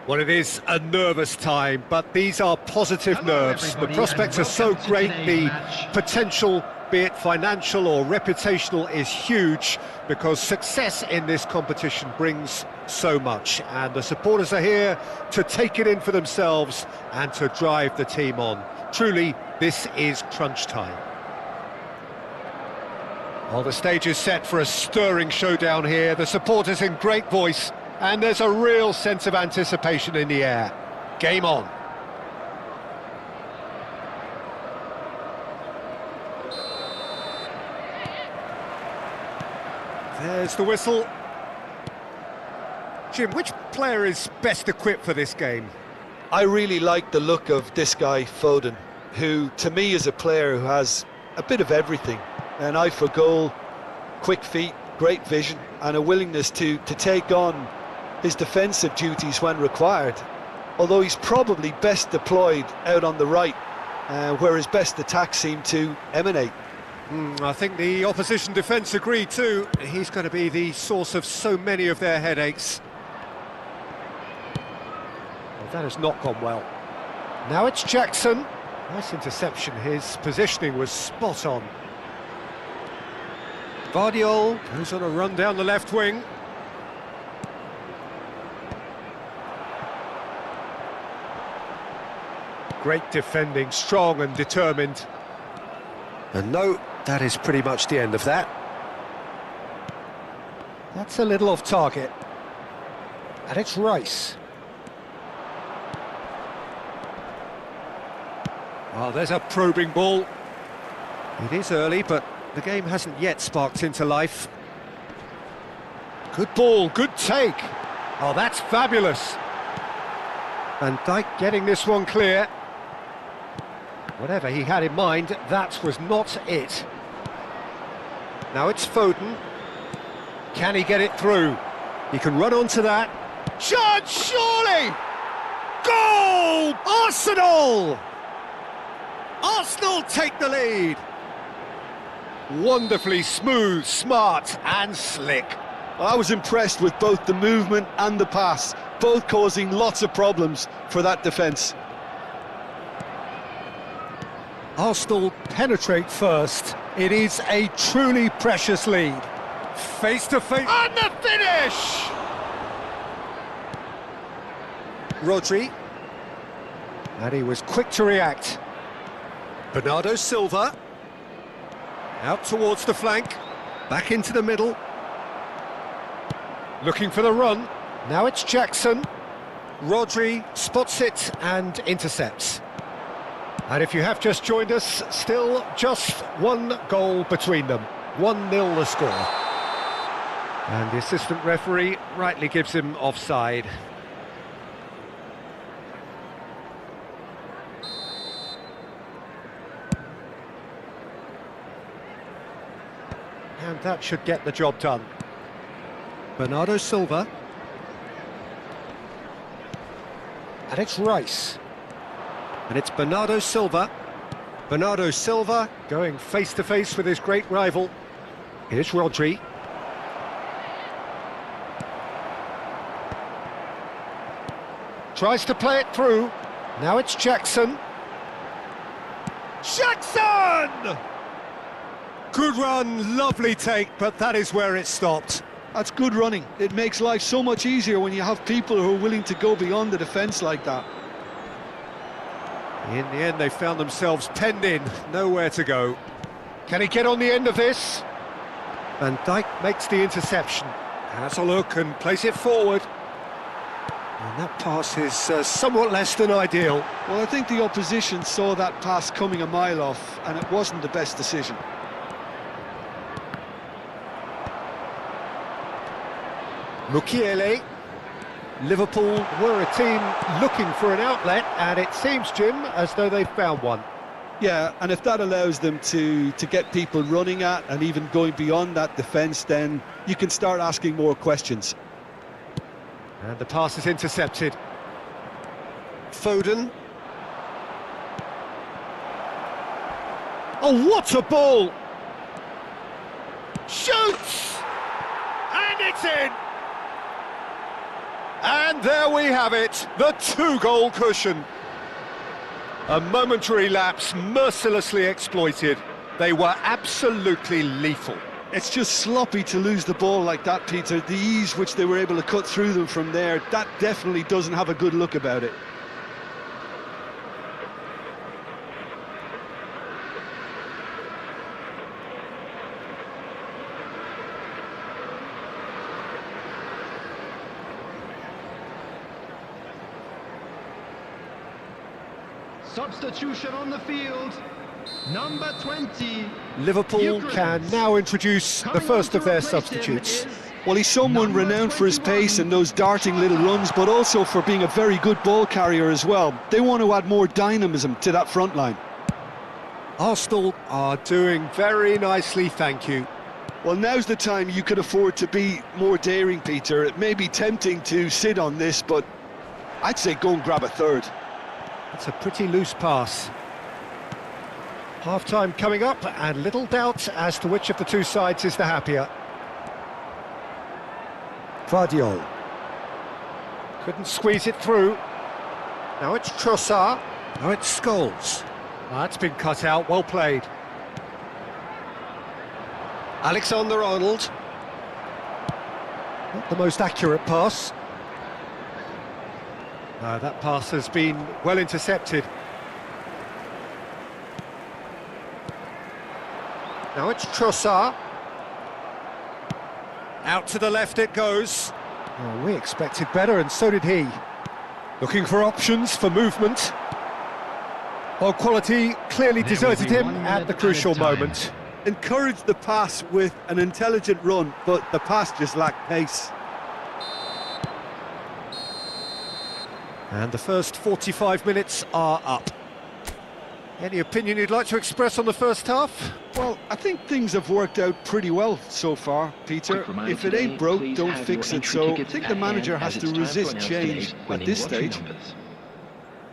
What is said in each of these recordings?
Well, it is a nervous time, but these are positive nerves. The prospects are so great, the potential, be it financial or reputational, is huge because success in this competition brings so much. And the supporters are here to take it in for themselves and to drive the team on. Truly, this is crunch time. Well, the stage is set for a stirring showdown here. The supporters in great voice. And there's a real sense of anticipation in the air. Game on. There's the whistle. Jim, which player is best equipped for this game? I really like the look of this guy, Foden, who to me is a player who has a bit of everything. An eye for goal, quick feet, great vision, and a willingness to take on his defensive duties when required, although he's probably best deployed out on the right, where his best attacks seem to emanate. I think the opposition defence agree too. He's going to be the source of so many of their headaches. Well, that has not gone well. Now it's Jackson. Nice interception, his positioning was spot on. Vardiol goes on a run down the left wing. Great defending, strong and determined. And no, that is pretty much the end of that. That's a little off target. And it's Rice. Well, there's a probing ball. It is early, but the game hasn't yet sparked into life. Good ball, good take. Oh, that's fabulous. Van Dijk getting this one clear. Whatever he had in mind, that was not it. Now it's Foden. Can he get it through? He can run onto that. Shot, surely! Goal! Arsenal! Arsenal take the lead. Wonderfully smooth, smart and slick. I was impressed with both the movement and the pass, both causing lots of problems for that defence. Arsenal penetrate first. It is a truly precious lead. Face to face. And the finish! Rodri. And he was quick to react. Bernardo Silva. Out towards the flank. Back into the middle. Looking for the run. Now it's Jackson. Rodri spots it and intercepts. And if you have just joined us, still just one goal between them. 1-0 the score. And the assistant referee rightly gives him offside. And that should get the job done. Bernardo Silva. And it's Rice. And it's Bernardo Silva. Bernardo Silva going face-to-face with his great rival. Here's Rodri. Tries to play it through. Now it's Jackson. Jackson! Good run, lovely take, but that is where it stopped. That's good running. It makes life so much easier when you have people who are willing to go beyond the defence like that. In the end, they found themselves penned in, nowhere to go. Can he get on the end of this? Van Dijk makes the interception. Has a look and plays it forward. And that pass is somewhat less than ideal. Well, I think the opposition saw that pass coming a mile off, and it wasn't the best decision. Mukiele. Liverpool were a team looking for an outlet, and it seems, Jim, as though they've found one. Yeah, and if that allows them to get people running at and even going beyond that defence, then you can start asking more questions. And the pass is intercepted. Foden. Oh, what a ball! Shoots! And it's in! And there we have it, the two-goal cushion. A momentary lapse mercilessly exploited. They were absolutely lethal. It's just sloppy to lose the ball like that, Peter. The ease which they were able to cut through them from there, that definitely doesn't have a good look about it. Substitution on the field, number 20. Liverpool can now introduce the first of their substitutes. Well, he's someone renowned for his pace and those darting little runs, but also for being a very good ball carrier as well. They want to add more dynamism to that front line. Arsenal are doing very nicely, thank you. Well, now's the time you could afford to be more daring, Peter. It may be tempting to sit on this, but I'd say go and grab a third. It's a pretty loose pass. Half-time coming up, and little doubt as to which of the two sides is the happier. Gvardiol. Couldn't squeeze it through. Now it's Trossard. Now it's Scholes. That's been cut out, well played. Alexander-Arnold. Not the most accurate pass. No, that pass has been well intercepted. Now it's Trossard. Out to the left it goes. Oh, we expected better, and so did he. Looking for options for movement. Well, quality clearly deserted him at the crucial moment. Encouraged the pass with an intelligent run, but the pass just lacked pace. And the first 45 minutes are up. Any opinion you'd like to express on the first half? Well, I think things have worked out pretty well so far, Peter. If it ain't broke, don't fix it. So I think the manager has to resist change at this stage.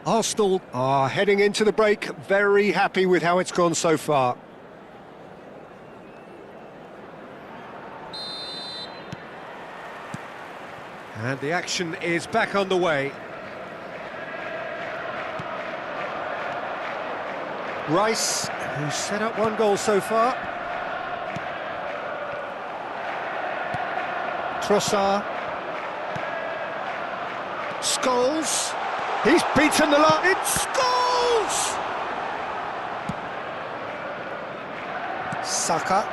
Arsenal are heading into the break very happy with how it's gone so far. And the action is back underway. Rice, who's set up one goal so far. Trossard. Scholes. He's beaten the line. It's Scholes! Saka.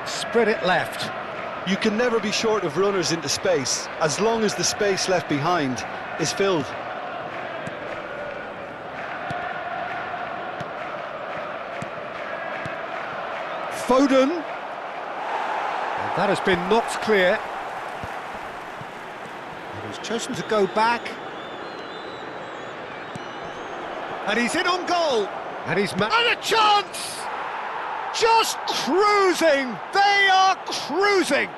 Spread it left. You can never be short of runners into space, as long as the space left behind is filled. Foden. And that has been knocked clear. And he's chosen to go back. And he's in on goal. And he's and a chance! Just cruising! They are cruising!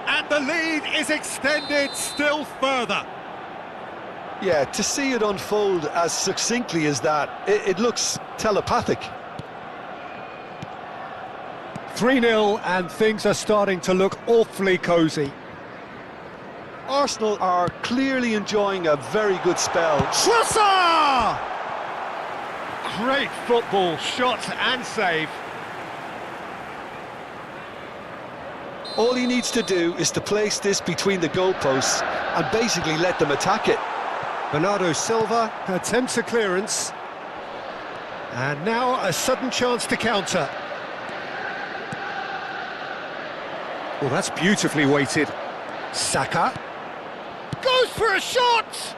And the lead is extended still further. Yeah, to see it unfold as succinctly as that, it looks telepathic. 3-0, and things are starting to look awfully cosy. Arsenal are clearly enjoying a very good spell. Trossard! Great football, shot and save. All he needs to do is to place this between the goalposts and basically let them attack it. Bernardo Silva attempts a clearance. And now a sudden chance to counter. Well, that's beautifully weighted. Saka goes for a shot!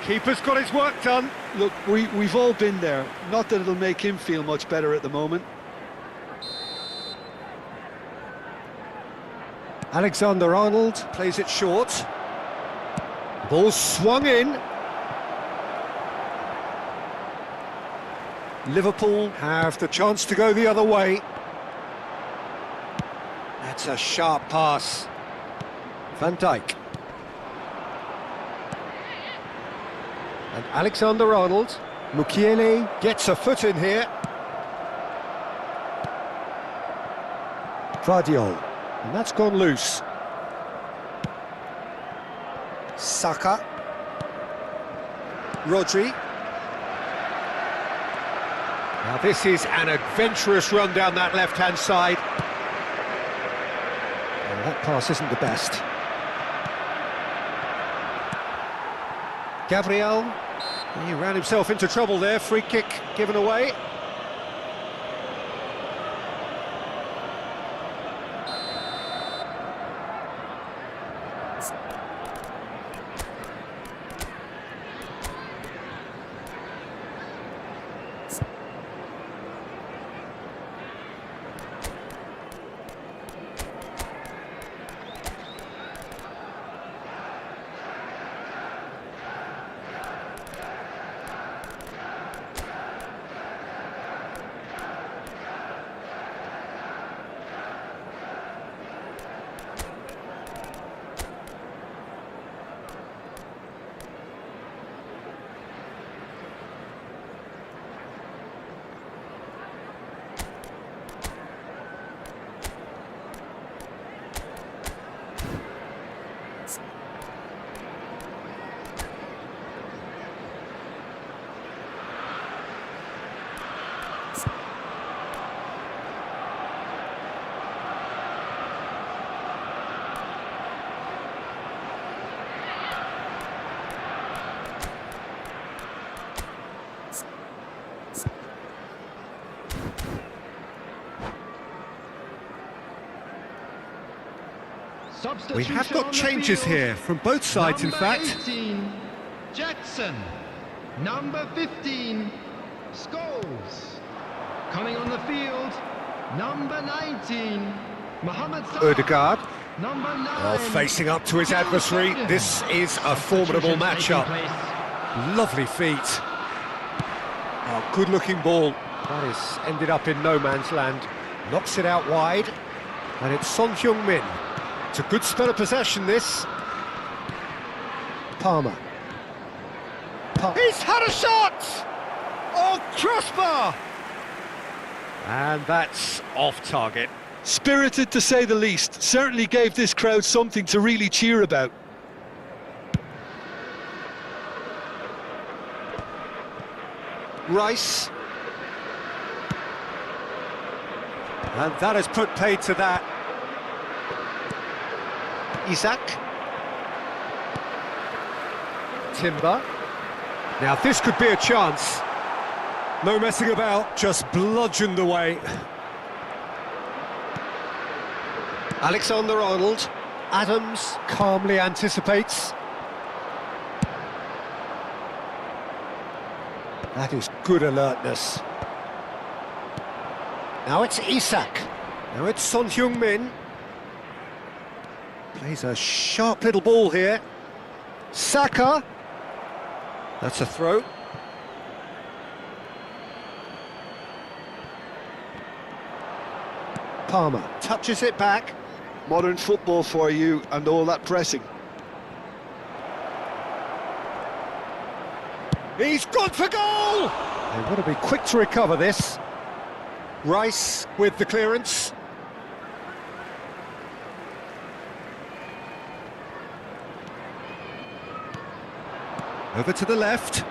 Keeper's got his work done. Look, we've all been there. Not that it'll make him feel much better at the moment. Alexander-Arnold plays it short. Ball swung in. Liverpool have the chance to go the other way. That's a sharp pass. Van Dijk. And Alexander-Arnold. Mukiele gets a foot in here. Gvardiol. And that's gone loose. Saka. Rodri. Now this is an adventurous run down that left-hand side. Well, that pass isn't the best. Gabriel, he ran himself into trouble there, free kick given away. We have got changes here from both sides, in fact. 18, Jackson. Number 15, Scholes. Coming on the field, number 19, Mohamed Salah. Odegaard. Number 9. Oh, facing up to his adversary. This is a formidable matchup. Lovely feet. Oh, good-looking ball. That is ended up in no man's land. Knocks it out wide. And it's Son Heung-min. It's a good spell of possession, this. Palmer. He's had a shot! Oh, crossbar! And that's off target. Spirited to say the least. Certainly gave this crowd something to really cheer about. Rice. And that has put paid to that. Isak. Timber. Now this could be a chance. No messing about, just bludgeoned away. Alexander-Arnold. Adams calmly anticipates. That is good alertness. Now it's Isak. Now it's Son Heung-min. Plays a sharp little ball here. Saka. That's a throw. Palmer touches it back. Modern football for you and all that pressing. He's gone for goal! They want to be quick to recover this. Rice with the clearance. Over to the left.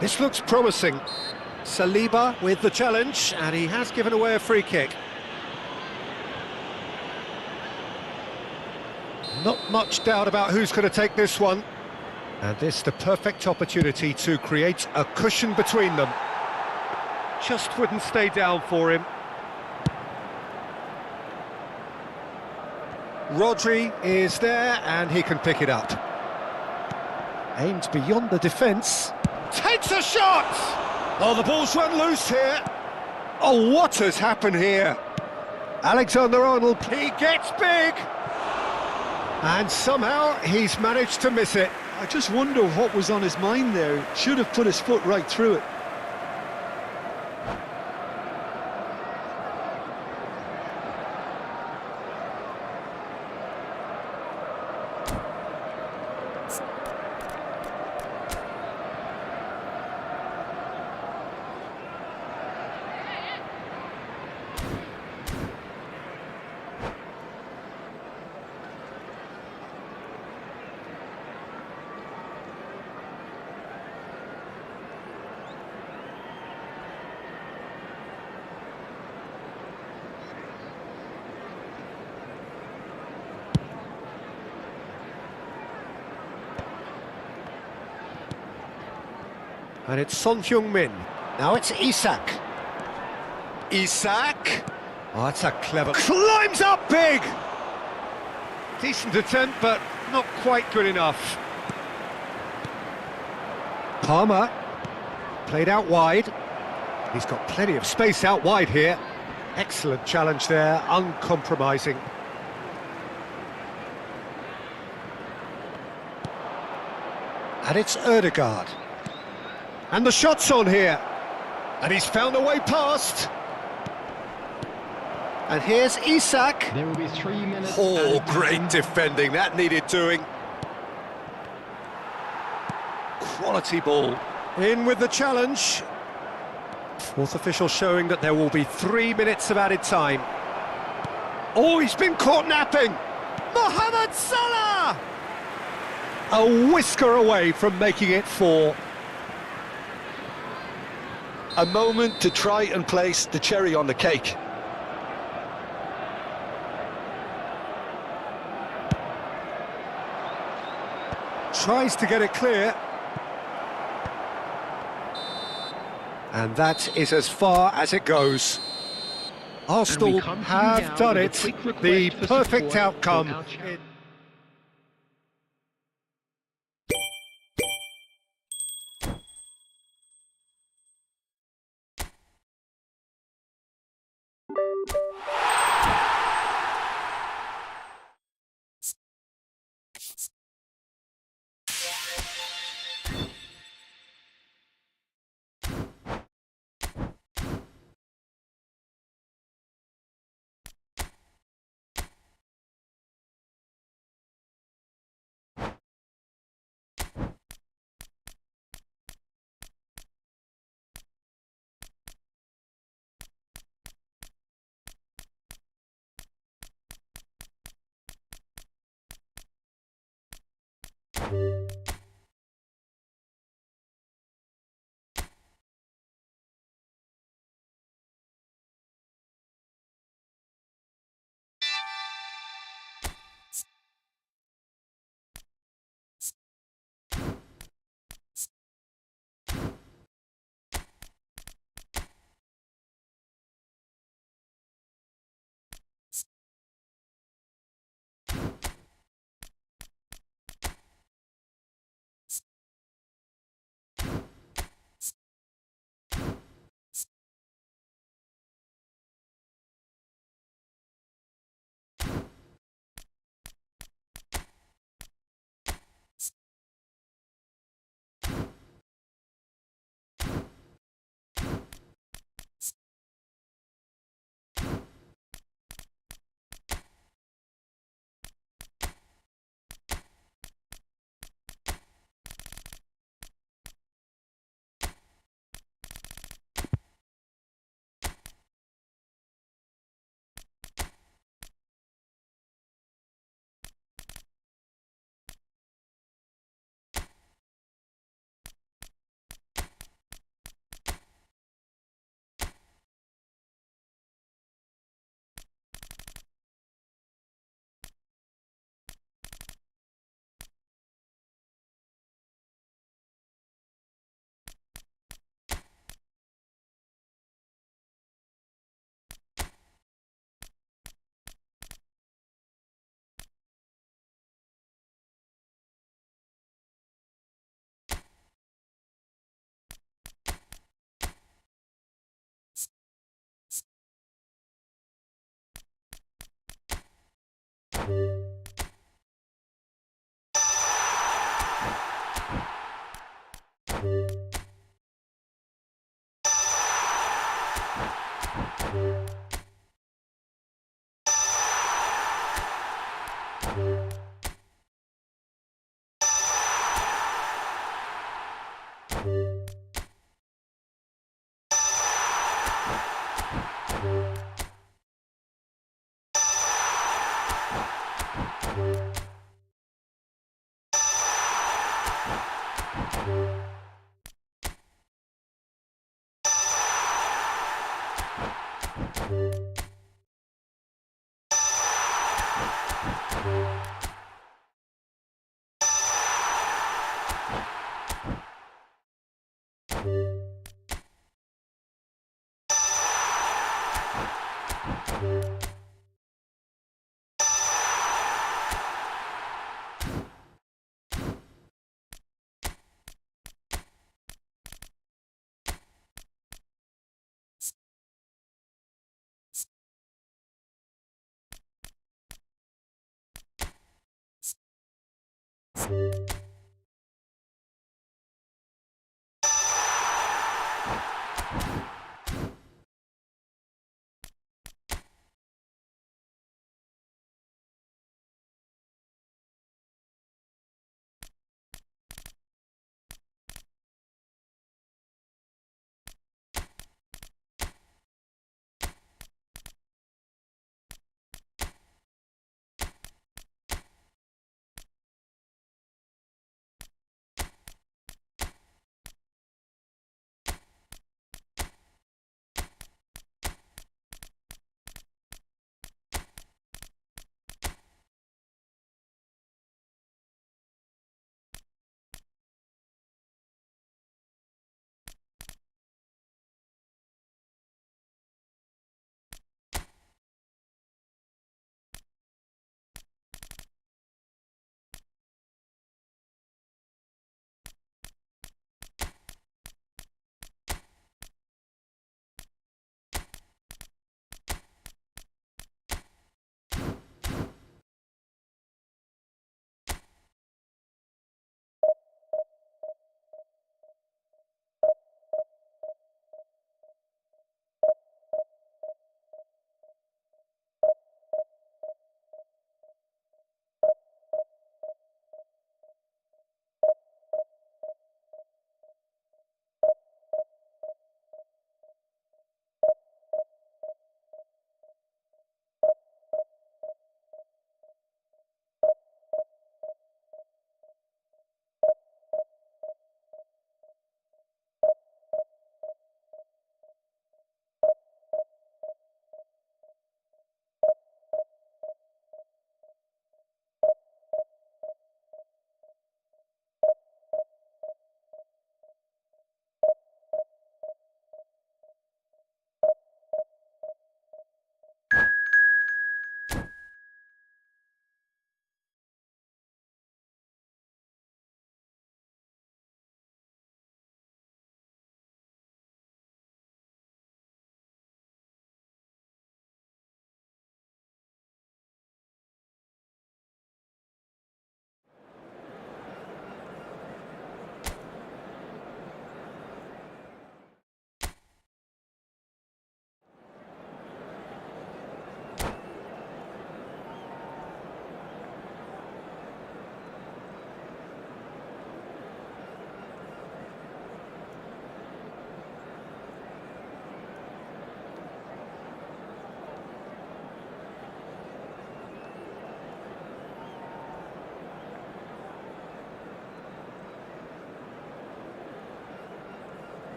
This looks promising. Saliba with the challenge, and he has given away a free kick. Not much doubt about who's going to take this one. And this the perfect opportunity to create a cushion between them. Just wouldn't stay down for him. Rodri is there, and he can pick it up. Aims beyond the defence. Takes a shot! Oh, the ball's run loose here. Oh, what has happened here? Alexander-Arnold, he gets big! And somehow he's managed to miss it. I just wonder what was on his mind there. Should have put his foot right through it. And it's Son Heung-min. Now it's Isak. Isak. Oh, that's a clever... Climbs up big! Decent attempt, but not quite good enough. Palmer. Played out wide. He's got plenty of space out wide here. Excellent challenge there, uncompromising. And it's Ødegaard. And the shot's on here. And he's found a way past. And here's Isak. There will be 3 minutes. Oh, added great time. defending. That needed doing. Quality ball. In with the challenge. Fourth official showing that there will be 3 minutes of added time. Oh, he's been caught napping. Mohamed Salah! A whisker away from making it 4. A moment to try and place the cherry on the cake. Tries to get it clear. And that is as far as it goes. Arsenal come to you have now done with a it. quick request The for perfect support outcome. from our channel.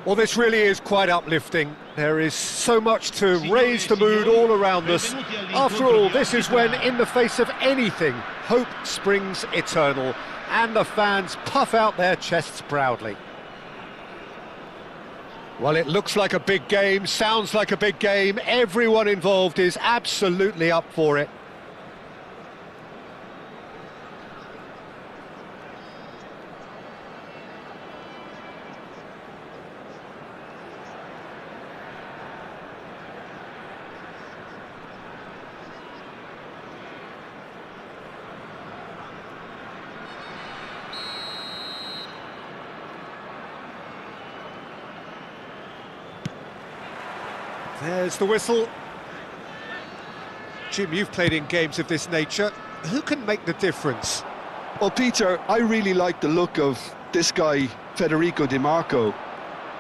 Well, this really is quite uplifting. There is so much to raise the mood all around us. After all, this is when, in the face of anything, hope springs eternal, and the fans puff out their chests proudly. Well, it looks like a big game, sounds like a big game. Everyone involved is absolutely up for it. There's the whistle. Jim, you've played in games of this nature. Who can make the difference? Well, Peter, I really like the look of this guy, Federico Di Marco.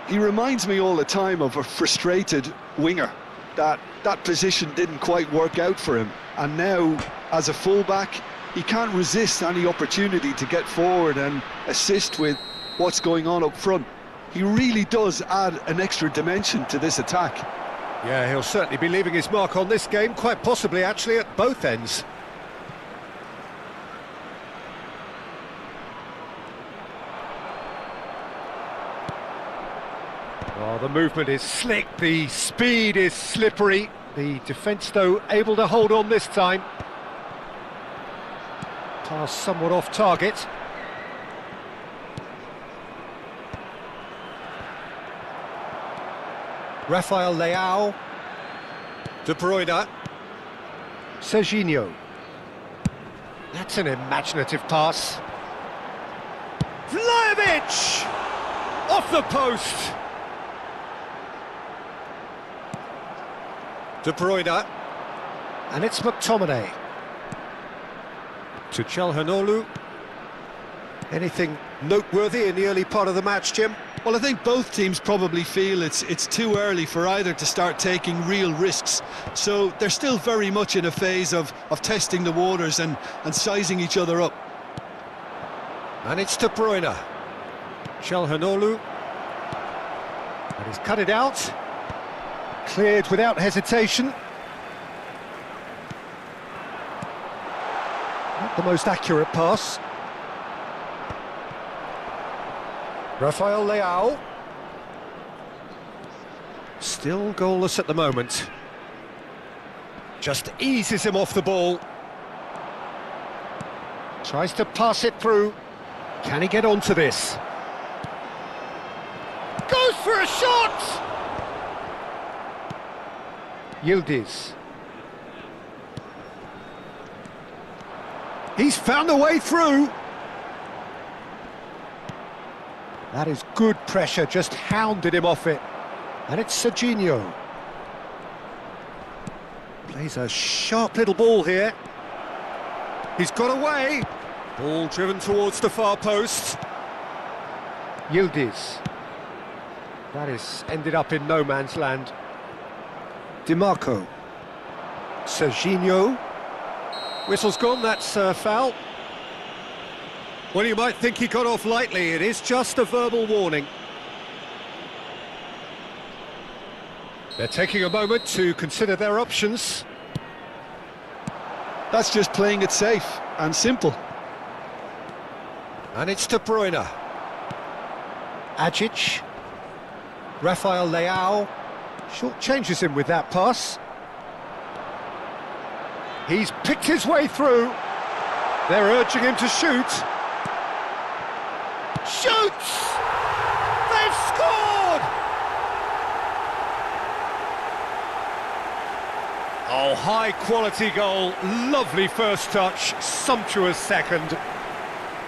He reminds me all the time of a frustrated winger. That position didn't quite work out for him, and now, as a fullback, he can't resist any opportunity to get forward and assist with what's going on up front. He really does add an extra dimension to this attack. Yeah, he'll certainly be leaving his mark on this game, quite possibly actually at both ends. Oh, the movement is slick, the speed is slippery. The defence, though, able to hold on this time. Pass somewhat off target. Rafael Leao. De Bruyne. Serginho. That's an imaginative pass. Vlahovic! Off the post! De Bruyne. And it's McTominay. To Calhanoglu. Anything noteworthy in the early part of the match, Jim? Well, I think both teams probably feel it's too early for either to start taking real risks. So they're still very much in a phase of testing the waters and sizing each other up. And it's De Bruyne. Calhanoglu. And he's cut it out. Cleared without hesitation. Not the most accurate pass. Rafael Leao. Still goalless at the moment. Just eases him off the ball. Tries to pass it through. Can he get onto this? Goes for a shot! Yildiz. He's found a way through. That is good pressure, just hounded him off it. And it's Serginho. Plays a sharp little ball here. He's got away. Ball driven towards the far post. Yildiz. That is ended up in no man's land. DiMarco. Serginho. Whistle's gone, that's a foul. Well, you might think he got off lightly. It is just a verbal warning. They're taking a moment to consider their options. That's just playing it safe and simple. And it's De Bruyne. Agic. Rafael Leao. Short changes him with that pass. He's picked his way through. They're urging him to shoot. Shoots! They've scored! Oh, high-quality goal. Lovely first touch. Sumptuous second.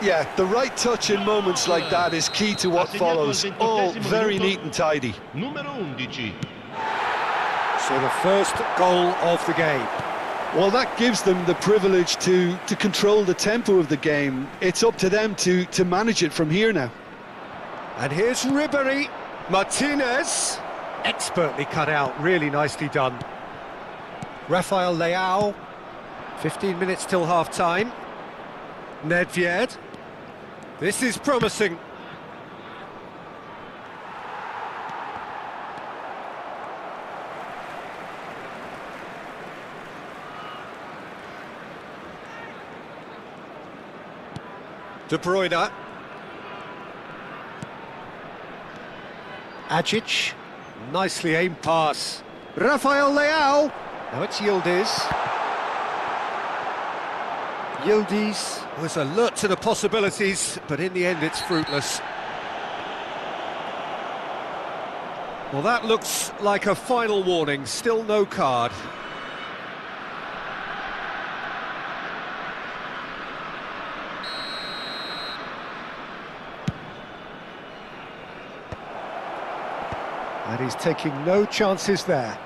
Yeah, the right touch in moments like that is key to what follows. All very neat and tidy. Numero 11. So the first goal of the game. Well, that gives them the privilege to control the tempo of the game. It's up to them to manage it from here now. And here's Ribery. Martinez. Expertly cut out, really nicely done. Rafael Leao. 15 minutes till half-time. Nedved. This is promising. De Bruyne. Agic. Nicely aimed pass. Rafael Leao. Now it's Yildiz. Yildiz was alert to the possibilities, but in the end it's fruitless. Well, that looks like a final warning. Still no card. And he's taking no chances there.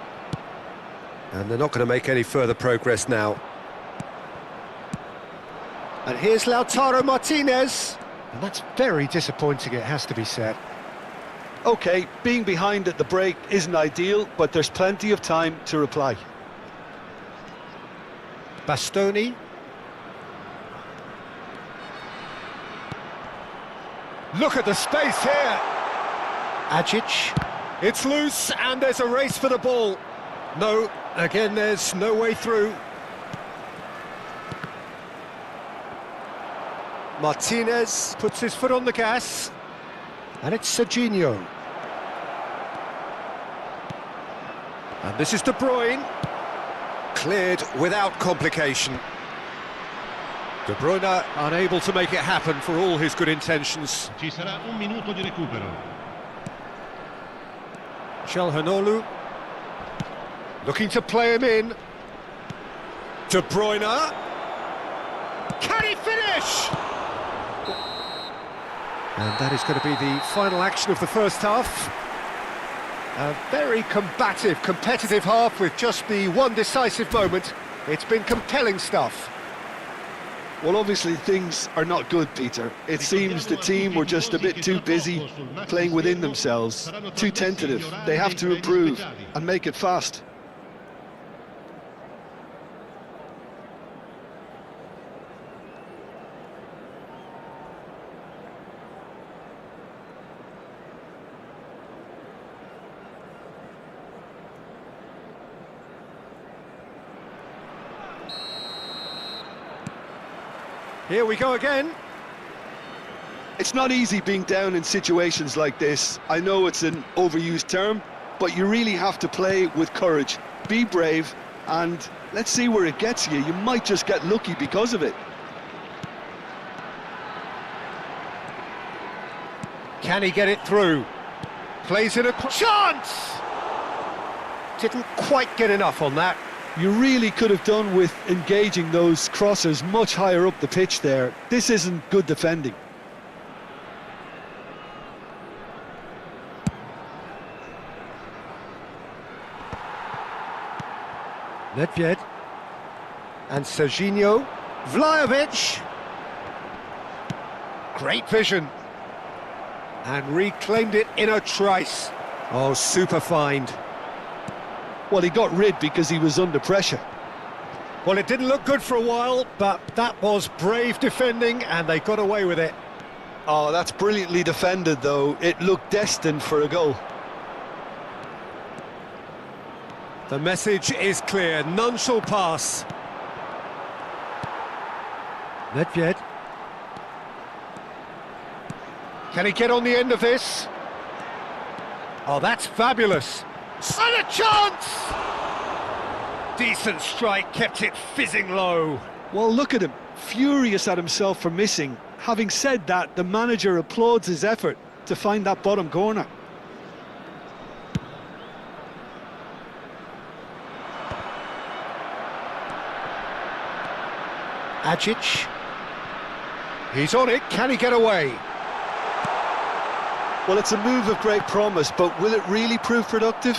And they're not going to make any further progress now. And here's Lautaro Martinez. And that's very disappointing, it has to be said. OK, being behind at the break isn't ideal, but there's plenty of time to reply. Bastoni. Look at the space here. Agic. It's loose and there's a race for the ball. No, again there's no way through. Martinez puts his foot on the gas. And it's Serginho. And this is De Bruyne. Cleared without complication. De Bruyne unable to make it happen for all his good intentions. Ci sarà un minuto di recupero. Çalhanoğlu looking to play him in. De Bruyne. Can he finish? And that is going to be the final action of the first half. A very combative, competitive half with just the one decisive moment. It's been compelling stuff. Well, obviously things are not good, Peter. It seems the team were just a bit too busy playing within themselves, too tentative. They have to improve and make it fast. Here we go again. It's not easy being down in situations like this. I know it's an overused term, but you really have to play with courage. Be brave, and let's see where it gets you. You might just get lucky because of it. Can he get it through? Plays in a chance! Didn't quite get enough on that. You really could have done with engaging those crossers much higher up the pitch there. This isn't good defending. Nedved. And Serginho. Vlahovic. Great vision. And reclaimed it in a trice. Oh, super find. Well, he got rid because he was under pressure. Well, it didn't look good for a while, but that was brave defending and they got away with it. Oh, that's brilliantly defended, though. It looked destined for a goal. The message is clear, none shall pass. Nedved. Can he get on the end of this? Oh, that's fabulous. And a chance! Decent strike, kept it fizzing low. Well, look at him, furious at himself for missing. Having said that, the manager applauds his effort to find that bottom corner. Agic. He's on it, can he get away? Well, it's a move of great promise, but will it really prove productive?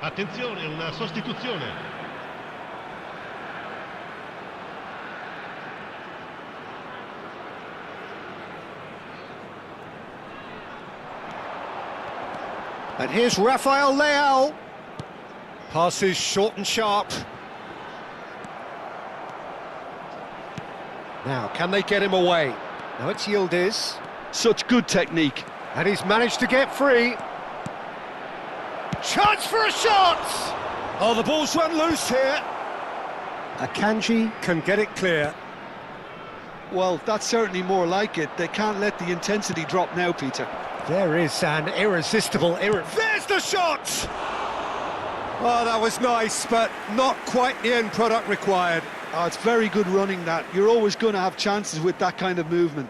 Attenzione, una sostituzione. And here's Rafael Leao. Passes short and sharp. Now, can they get him away? Now it's Yildiz. Such good technique. And he's managed to get free. Chance for a shot! Oh, the ball's run loose here. Akanji can get it clear. Well, that's certainly more like it. They can't let the intensity drop now, Peter. There is an irresistible There's the shot! Oh, that was nice, but not quite the end product required. Oh, it's very good running that. You're always going to have chances with that kind of movement.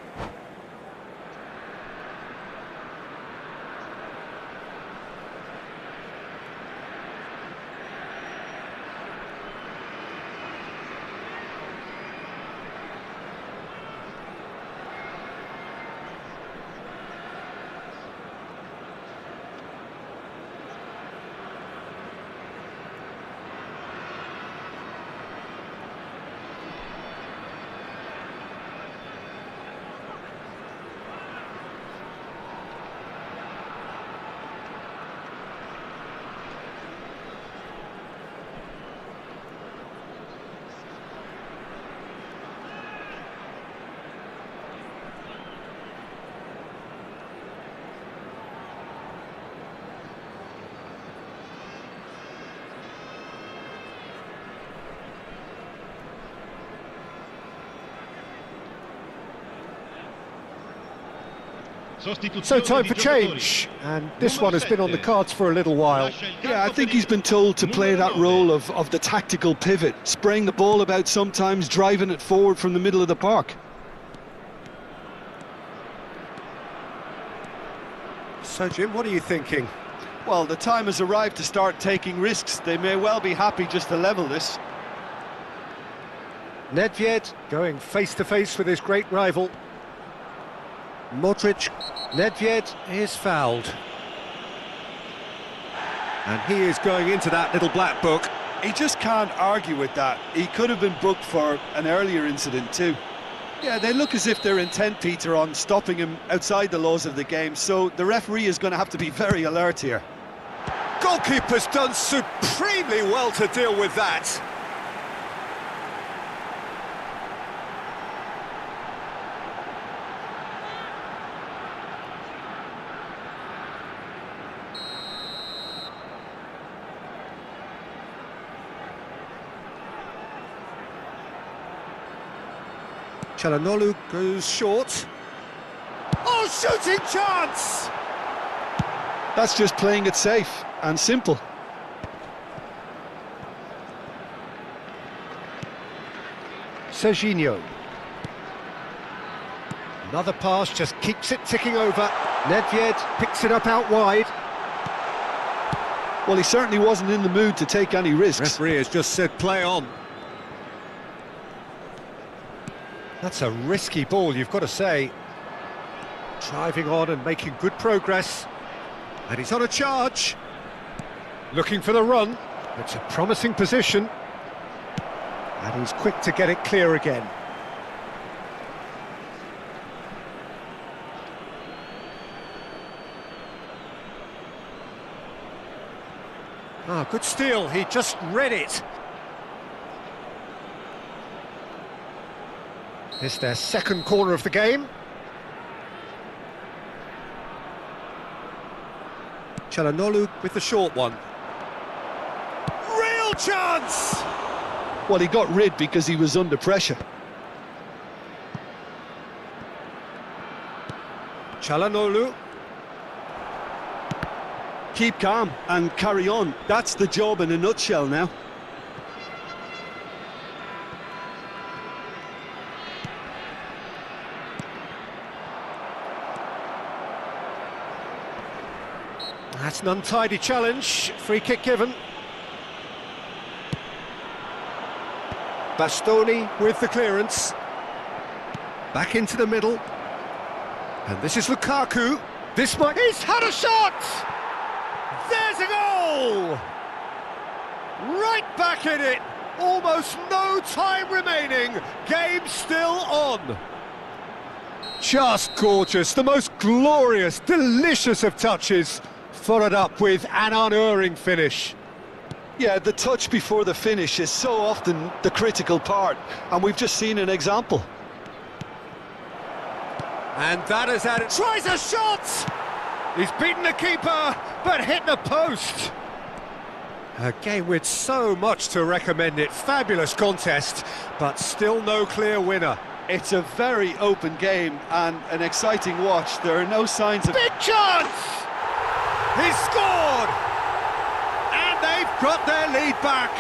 So time for change, and this one has been on the cards for a little while. Yeah, I think he's been told to play that role of the tactical pivot, spraying the ball about sometimes, driving it forward from the middle of the park. So Jim, what are you thinking? Well, the time has arrived to start taking risks. They may well be happy just to level this. Nedved going face-to-face with his great rival. Modric, Nedved is fouled. And he is going into that little black book. He just can't argue with that. He could have been booked for an earlier incident too. Yeah, they look as if they're intent, Peter, on stopping him outside the laws of the game, so the referee is going to have to be very alert here. Goalkeeper's done supremely well to deal with that. Çalhanoğlu goes short. Oh, shooting chance! That's just playing it safe and simple. Serginho. Another pass, just keeps it ticking over. Nedved picks it up out wide. Well, he certainly wasn't in the mood to take any risks. Referee has just said play on. That's a risky ball, you've got to say. Driving on and making good progress. And he's on a charge. Looking for the run. It's a promising position. And he's quick to get it clear again. Ah, good steal, he just read it. It's their second corner of the game. Çalhanoğlu with the short one. Real chance! Well, he got rid because he was under pressure. Çalhanoğlu. Keep calm and carry on. That's the job in a nutshell now. That's an untidy challenge. Free kick given. Bastoni with the clearance. Back into the middle. And this is Lukaku. This might... He's had a shot! There's a goal! Right back in it. Almost no time remaining. Game still on. Just gorgeous. The most glorious, delicious of touches. Followed up with an unerring finish. Yeah, the touch before the finish is so often the critical part, and we've just seen an example. And that has added... Tries a shot! He's beaten the keeper, but hit the post. A game with so much to recommend it. Fabulous contest, but still no clear winner. It's a very open game and an exciting watch. There are no signs of... Big chance! He's scored! And they've got their lead back.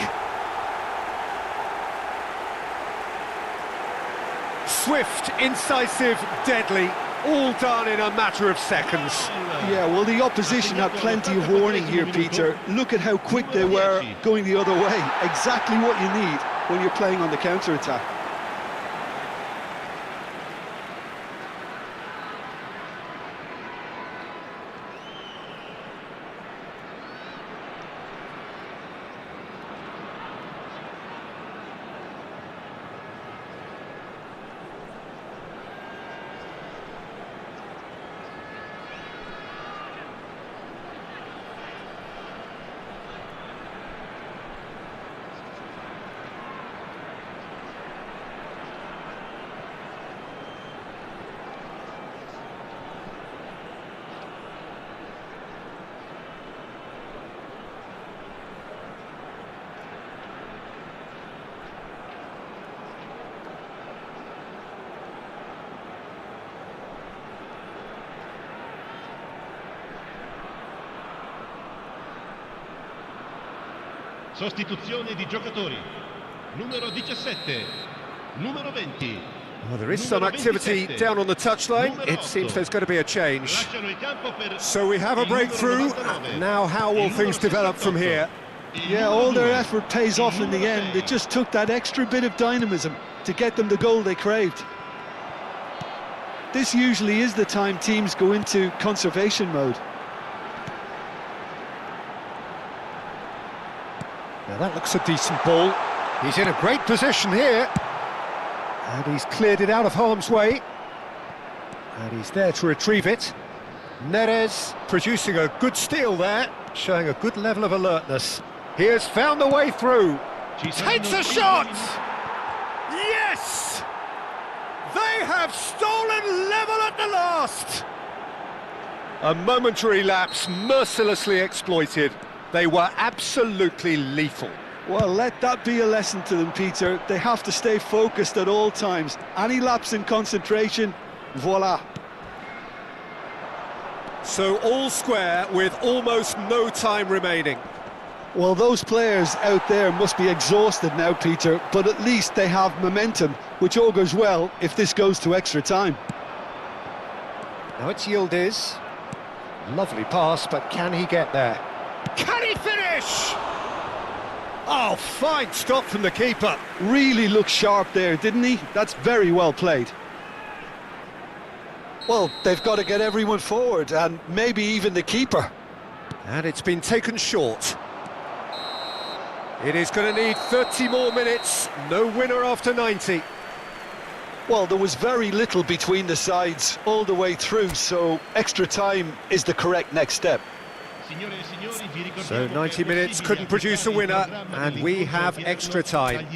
Swift, incisive, deadly, all done in a matter of seconds. Yeah, well, the opposition had plenty of warning here, Peter. Look at how quick they were going the other way. Exactly what you need when you're playing on the counter-attack. Sostituzione di giocatori. Numero 17, numero 20. Well, there is some activity down on the touchline. It seems there's going to be a change. So we have a breakthrough. Now how will things develop from here? Yeah, all their effort pays off in the end. It just took that extra bit of dynamism to get them the goal they craved. This usually is the time teams go into conservation mode. Now that looks a decent ball. He's in a great position here. And he's cleared it out of harm's way. And he's there to retrieve it. Neres producing a good steal there, showing a good level of alertness. He has found the way through. Takes a shot! Yes! They have stolen level at the last! A momentary lapse mercilessly exploited. They were absolutely lethal. Well, let that be a lesson to them, Peter. They have to stay focused at all times. Any lapse in concentration, voila. So all square with almost no time remaining. Well, those players out there must be exhausted now, Peter, but at least they have momentum, which augurs well if this goes to extra time. Now it's Yildiz. Lovely pass, but can he get there? Can he finish? Oh, fine stop from the keeper. Really looked sharp there, didn't he? That's very well played. Well, they've got to get everyone forward, and maybe even the keeper. And it's been taken short. It is going to need 30 more minutes. No winner after 90. Well, there was very little between the sides all the way through, so extra time is the correct next step. So 90 minutes couldn't produce a winner, and we have extra time.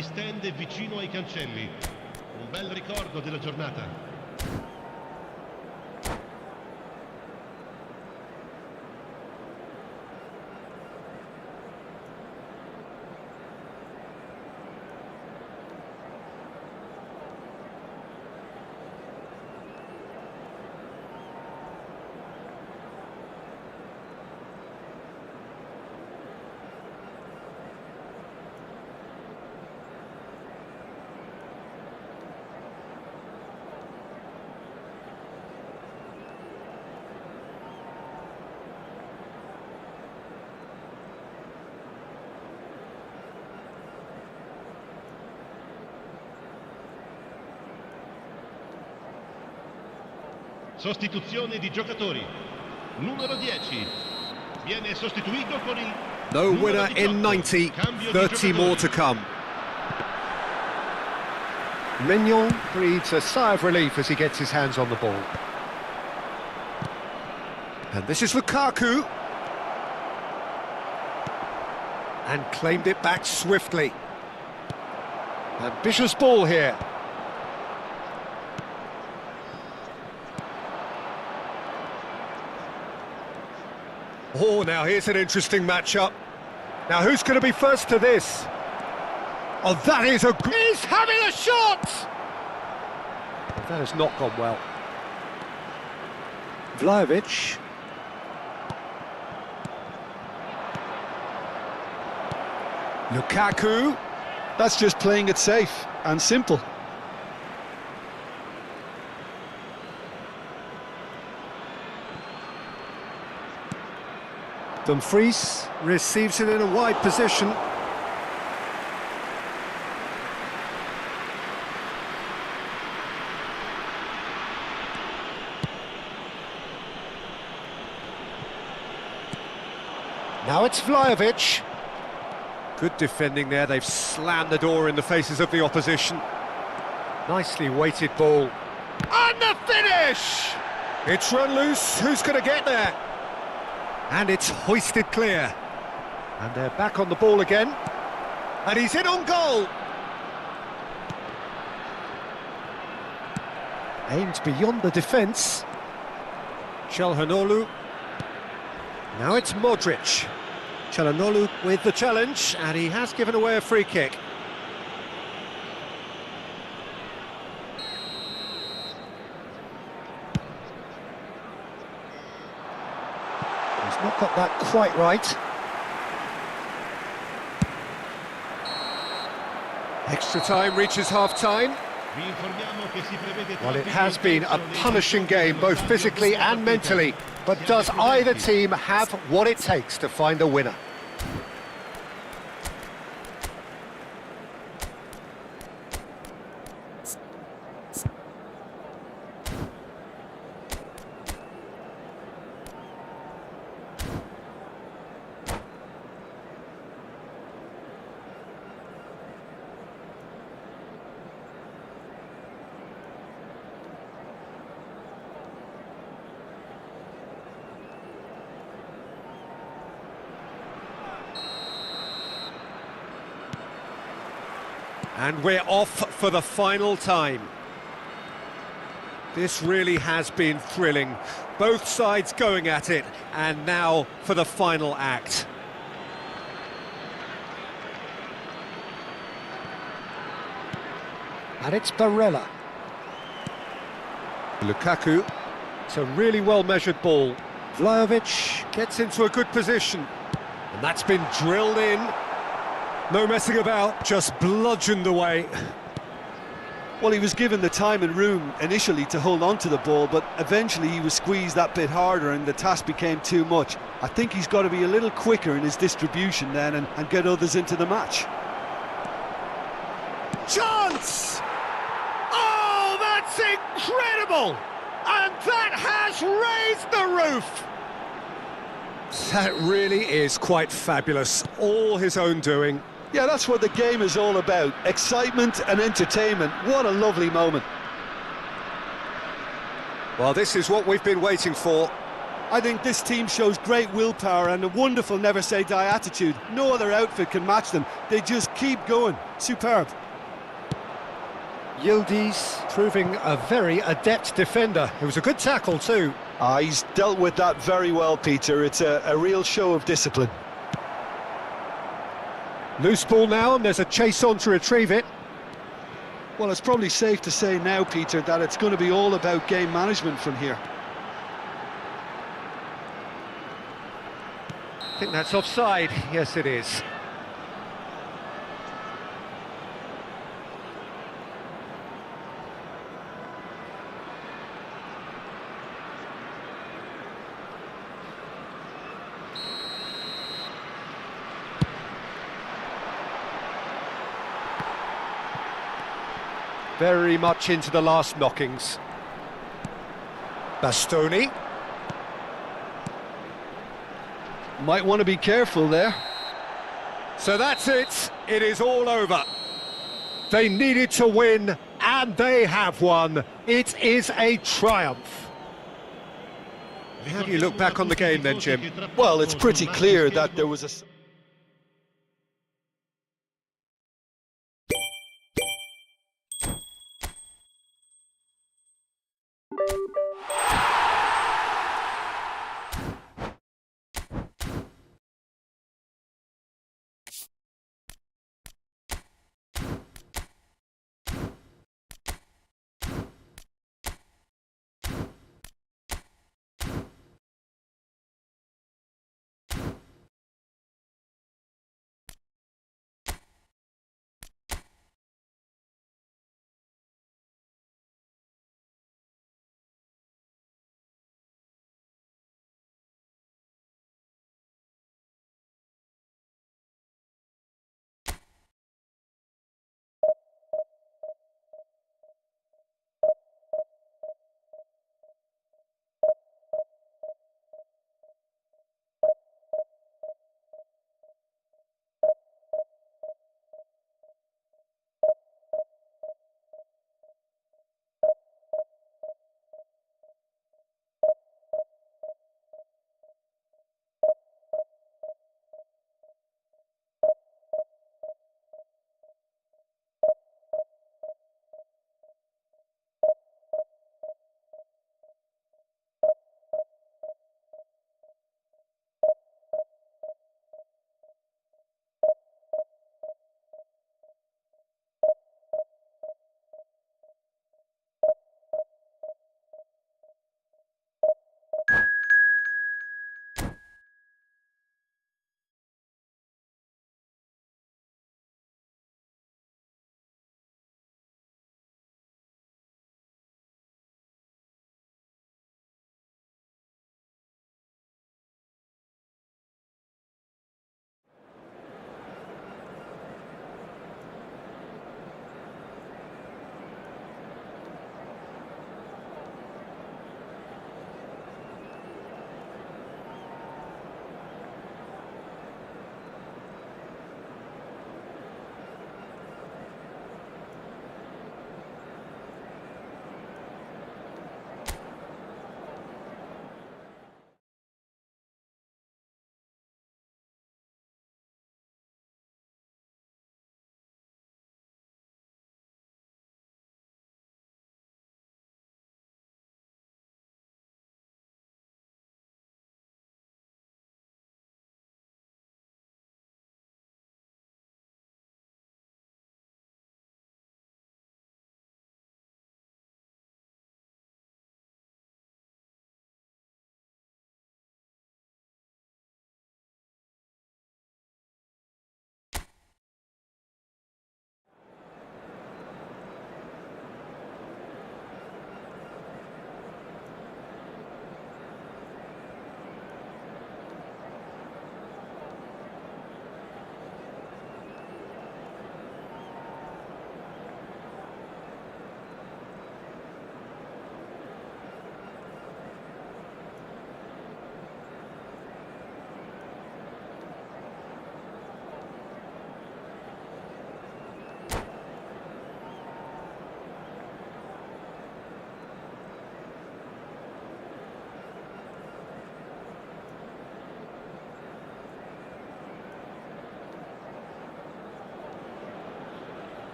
Sostituzione di giocatori. Numero 10. Viene sostituito con il No winner in 90, 30 more to come. Mignon breathes a sigh of relief as he gets his hands on the ball. And this is Lukaku. And claimed it back swiftly. Ambitious ball here. Oh, now here's an interesting matchup. Now who's going to be first to this? Oh, that is a... He's having a shot! Well, that has not gone well. Vlahovic. Lukaku. That's just playing it safe and simple. Dumfries receives it in a wide position. Now it's Vlahovic. Good defending there, they've slammed the door in the faces of the opposition. Nicely weighted ball. And the finish! It's run loose, who's going to get there? And it's hoisted clear. And they're back on the ball again. And he's in on goal! Aimed beyond the defence. Çalhanoğlu. Now it's Modric. Çalhanoğlu with the challenge, and he has given away a free kick. He's not got that quite right. Extra time reaches half-time. Well, it has been a punishing game, both physically and mentally. But does either team have what it takes to find a winner? And we're off for the final time. This really has been thrilling. Both sides going at it, and now for the final act. And it's Barella. Lukaku. It's a really well-measured ball. Vlahovic gets into a good position. And that's been drilled in. No messing about, just bludgeoned away. Well, he was given the time and room initially to hold on to the ball, but eventually he was squeezed that bit harder and the task became too much. I think he's got to be a little quicker in his distribution then and get others into the match. Chance! Oh, that's incredible! And that has raised the roof! That really is quite fabulous, all his own doing. Yeah, that's what the game is all about. Excitement and entertainment. What a lovely moment. Well, this is what we've been waiting for. I think this team shows great willpower and a wonderful never-say-die attitude. No other outfit can match them. They just keep going. Superb. Yildiz proving a very adept defender. It was a good tackle too. He's dealt with that very well, Peter. It's a real show of discipline. Loose ball now, and there's a chase on to retrieve it. Well, it's probably safe to say now, Peter, that it's going to be all about game management from here. I think that's offside. Yes, it is. Very much into the last knockings. Bastoni. Might want to be careful there. So that's it. It is all over. They needed to win, and they have won. It is a triumph. How do you look back on the game then, Jim? Well, it's pretty clear that there was a...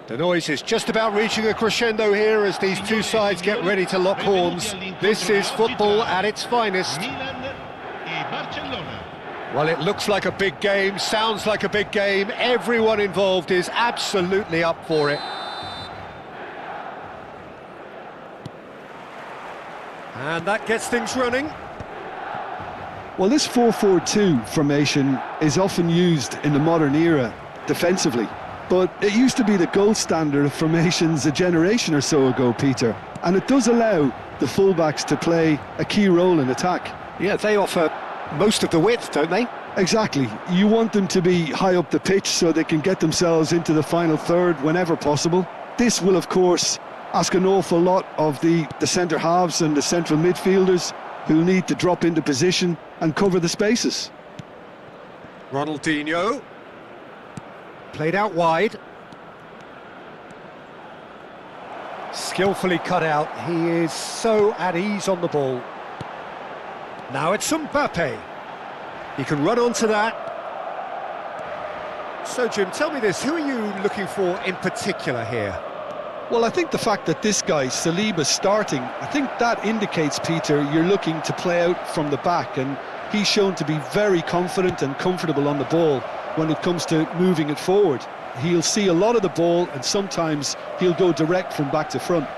The noise is just about reaching a crescendo here as these two sides get ready to lock horns. This is football at its finest. Milan e Barcellona. Well, it looks like a big game, sounds like a big game. Everyone involved is absolutely up for it. And that gets things running. Well, this 4-4-2 formation is often used in the modern era defensively, but it used to be the gold standard of formations a generation or so ago, Peter, and it does allow the fullbacks to play a key role in attack. Yeah, they offer most of the width, don't they? Exactly. You want them to be high up the pitch so they can get themselves into the final third whenever possible. This will, of course, ask an awful lot of the centre halves and the central midfielders, who need to drop into position and cover the spaces. Ronaldinho. Played out wide. Skillfully cut out. He is so at ease on the ball. Now it's Mbappe. He can run onto that. So, Jim, tell me this. Who are you looking for in particular here? Well, I think the fact that this guy, Saliba's starting, I think that indicates, Peter, you're looking to play out from the back, and he's shown to be very confident and comfortable on the ball when it comes to moving it forward. He'll see a lot of the ball, and sometimes he'll go direct from back to front.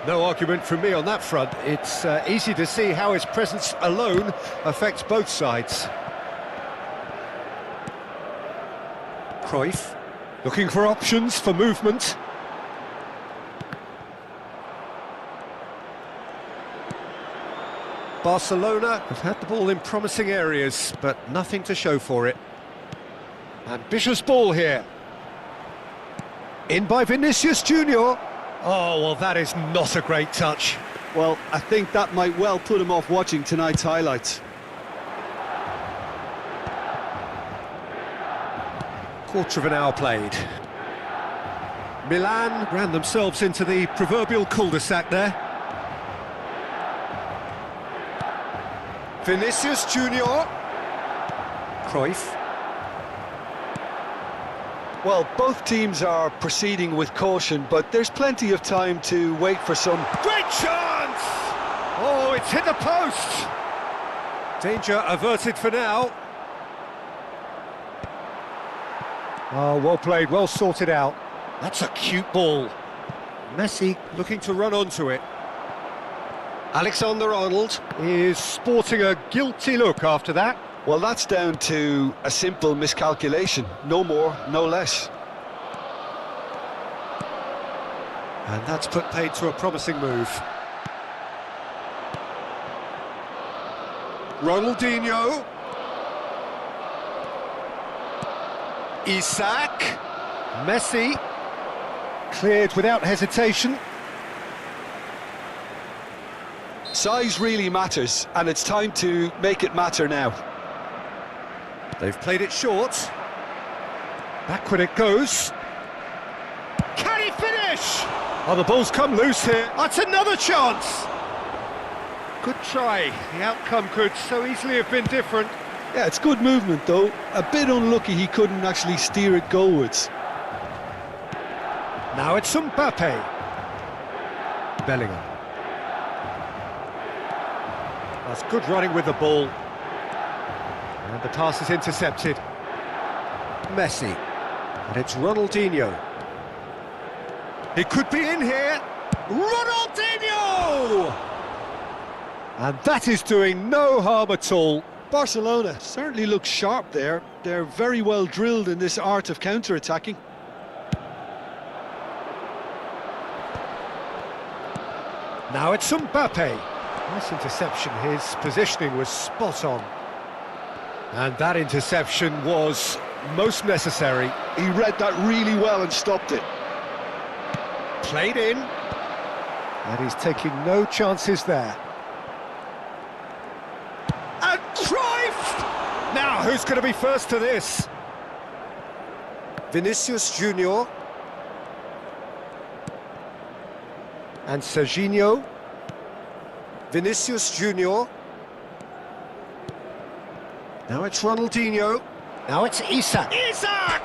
No argument from me on that front. It's easy to see how his presence alone affects both sides. Cruyff, looking for options for movement. Barcelona have had the ball in promising areas, but nothing to show for it. Ambitious ball here. In by Vinicius Junior. Oh, well, that is not a great touch. Well, I think that might well put him off watching tonight's highlights. Quarter of an hour played. Milan ran themselves into the proverbial cul-de-sac there. Vinicius Junior. Cruyff. Well, both teams are proceeding with caution, but there's plenty of time to wait for some... Great chance! Oh, it's hit the post! Danger averted for now. Oh, well played, well sorted out. That's a cute ball. Messi looking to run onto it. Alexander-Arnold is sporting a guilty look after that. Well, that's down to a simple miscalculation. No more, no less. And that's put paid to a promising move. Ronaldinho. Isak. Messi. Cleared without hesitation. Size really matters, and it's time to make it matter now. They've played it short. Backward it goes. Can he finish? Oh, the ball's come loose here. That's another chance. Good try. The outcome could so easily have been different. Yeah, it's good movement, though. A bit unlucky he couldn't actually steer it goalwards. Now it's Mbappe. Bellingham. That's good running with the ball. And the pass is intercepted. Messi. And it's Ronaldinho. It could be in here. Ronaldinho! And that is doing no harm at all. Barcelona certainly looks sharp there. They're very well drilled in this art of counter-attacking. Now it's Mbappe. Nice interception, his positioning was spot on. And that interception was most necessary. He read that really well and stopped it. Played in. And he's taking no chances there. And Cruyff! Now, who's going to be first to this? Vinicius Junior. And Serginho. Vinicius Junior. Now it's Ronaldinho. Now it's Isak. Isak!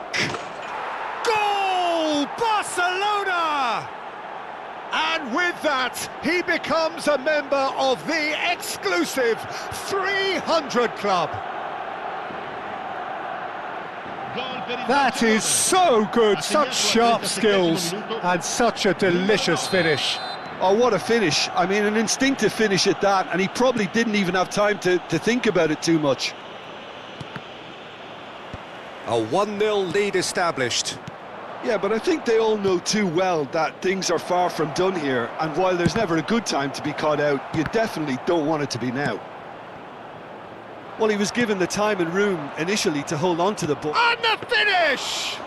Goal! Barcelona! And with that, he becomes a member of the exclusive 300 Club. That is so good, such sharp skills, and such a delicious finish. Oh, what a finish. I mean, an instinctive finish at that, and he probably didn't even have time to think about it too much. A 1-0 lead established. Yeah, but I think they all know too well that things are far from done here, and while there's never a good time to be caught out, you definitely don't want it to be now. Well, he was given the time and room initially to hold on to the ball. And the finish!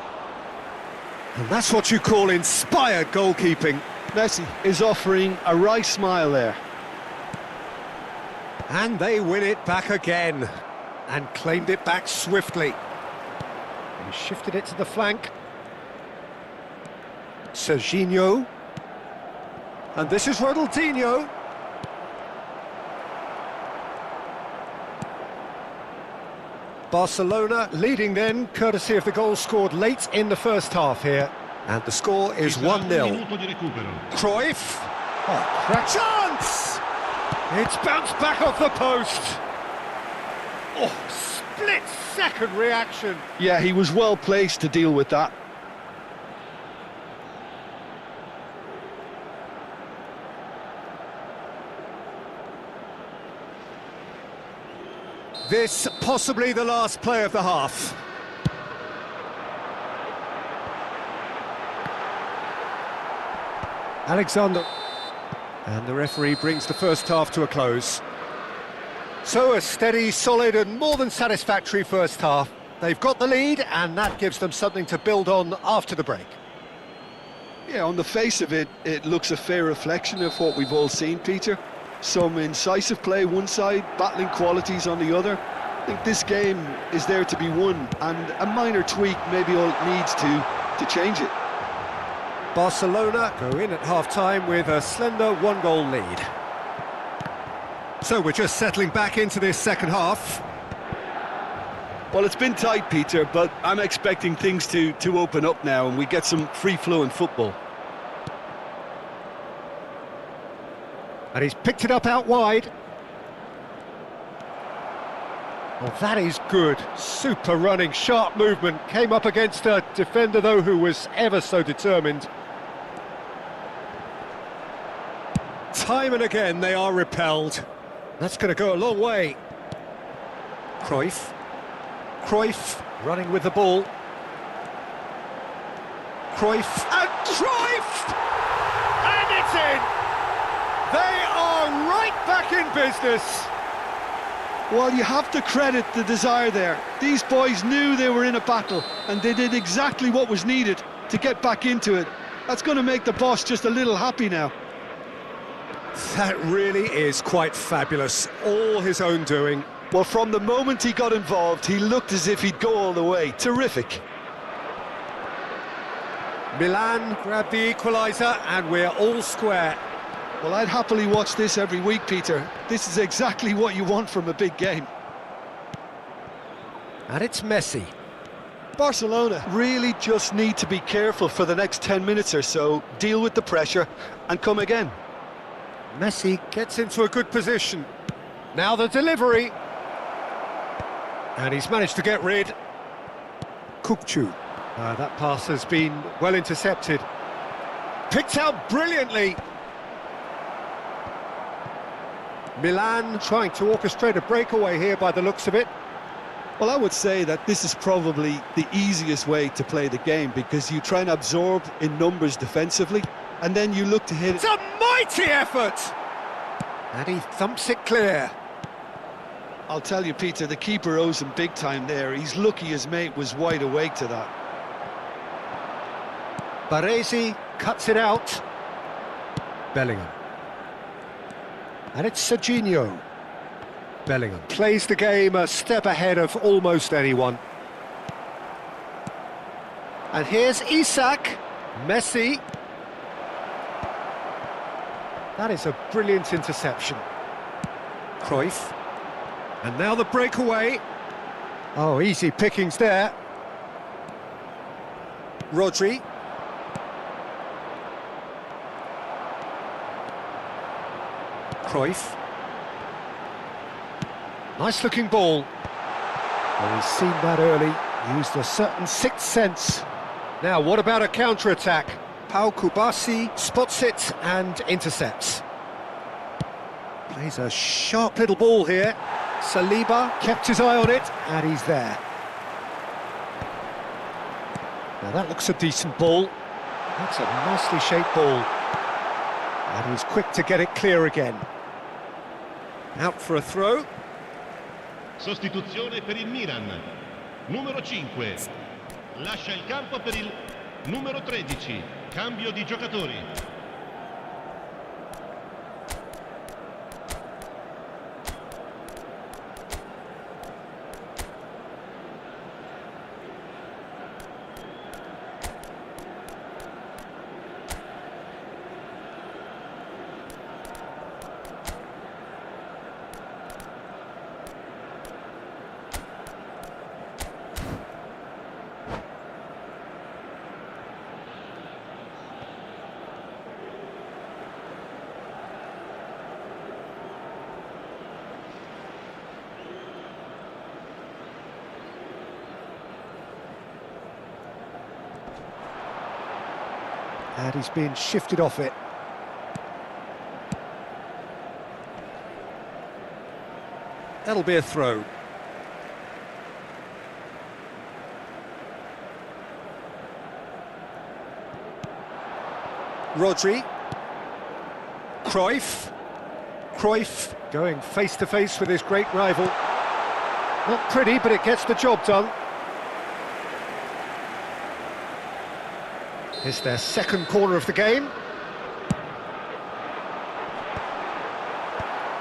And that's what you call inspired goalkeeping. Messi is offering a wry smile there. And they win it back again, and claimed it back swiftly. He shifted it to the flank. Serginho. And this is Ronaldinho. Barcelona leading then, courtesy of the goal scored late in the first half here. And the score is 1-0. Cruyff. Oh, crack chance! It's bounced back off the post. Oh, split-second reaction. Yeah, he was well placed to deal with that. This possibly the last play of the half. Alexander. And the referee brings the first half to a close. So a steady, solid and more than satisfactory first half. They've got the lead and that gives them something to build on after the break. Yeah, on the face of it, it looks a fair reflection of what we've all seen, Peter. Some incisive play one side, battling qualities on the other. I think this game is there to be won, and a minor tweak maybe all it needs to change it. Barcelona go in at half-time with a slender 1-goal lead. So we're just settling back into this second half. Well, it's been tight, Peter, but I'm expecting things to open up now and we get some free-flowing football. And he's picked it up out wide. Well, that is good. Super running, sharp movement. Came up against a defender, though, who was ever so determined. Time and again, they are repelled. That's going to go a long way. Cruyff. Cruyff running with the ball. Cruyff. And Cruyff! And it's in! They are right back in business. Well, you have to credit the desire there. These boys knew they were in a battle and they did exactly what was needed to get back into it. That's going to make the boss just a little happy now. That really is quite fabulous. All his own doing. Well, from the moment he got involved, he looked as if he'd go all the way. Terrific. Milan grabbed the equaliser and we're all square. Well, I'd happily watch this every week, Peter. This is exactly what you want from a big game. And it's Messi. Barcelona really just need to be careful for the next 10 minutes or so, deal with the pressure and come again. Messi gets into a good position. Now the delivery. And he's managed to get rid. Kukçu. That pass has been well intercepted. Picked out brilliantly. Milan trying to orchestrate a breakaway here by the looks of it. Well, I would say that this is probably the easiest way to play the game because you try and absorb in numbers defensively and then you look to hit it. It's a mighty effort! And he thumps it clear. I'll tell you, Peter, the keeper owes him big time there. He's lucky his mate was wide awake to that. Baresi cuts it out. Bellingham. And it's Serginho. Bellingham plays the game a step ahead of almost anyone. And here's Isak. Messi. That is a brilliant interception. Cruyff. And now the breakaway. Oh, easy pickings there. Rodri. Cruyff. Nice looking ball. Well, he's seen that early, used a certain sixth sense. Now, what about a counter-attack? Pau Kubasi spots it and intercepts. Plays a sharp little ball here. Saliba kept his eye on it, and he's there. Now that looks a decent ball. That's a nicely shaped ball. And he's quick to get it clear again. Out for a throw. Sostituzione per il Milan. Numero 5. Lascia il campo per il numero 13. Cambio di giocatori. And he's been shifted off it. That'll be a throw. Rodri. Cruyff. Cruyff going face to face with his great rival. Not pretty, but it gets the job done. It's their second corner of the game.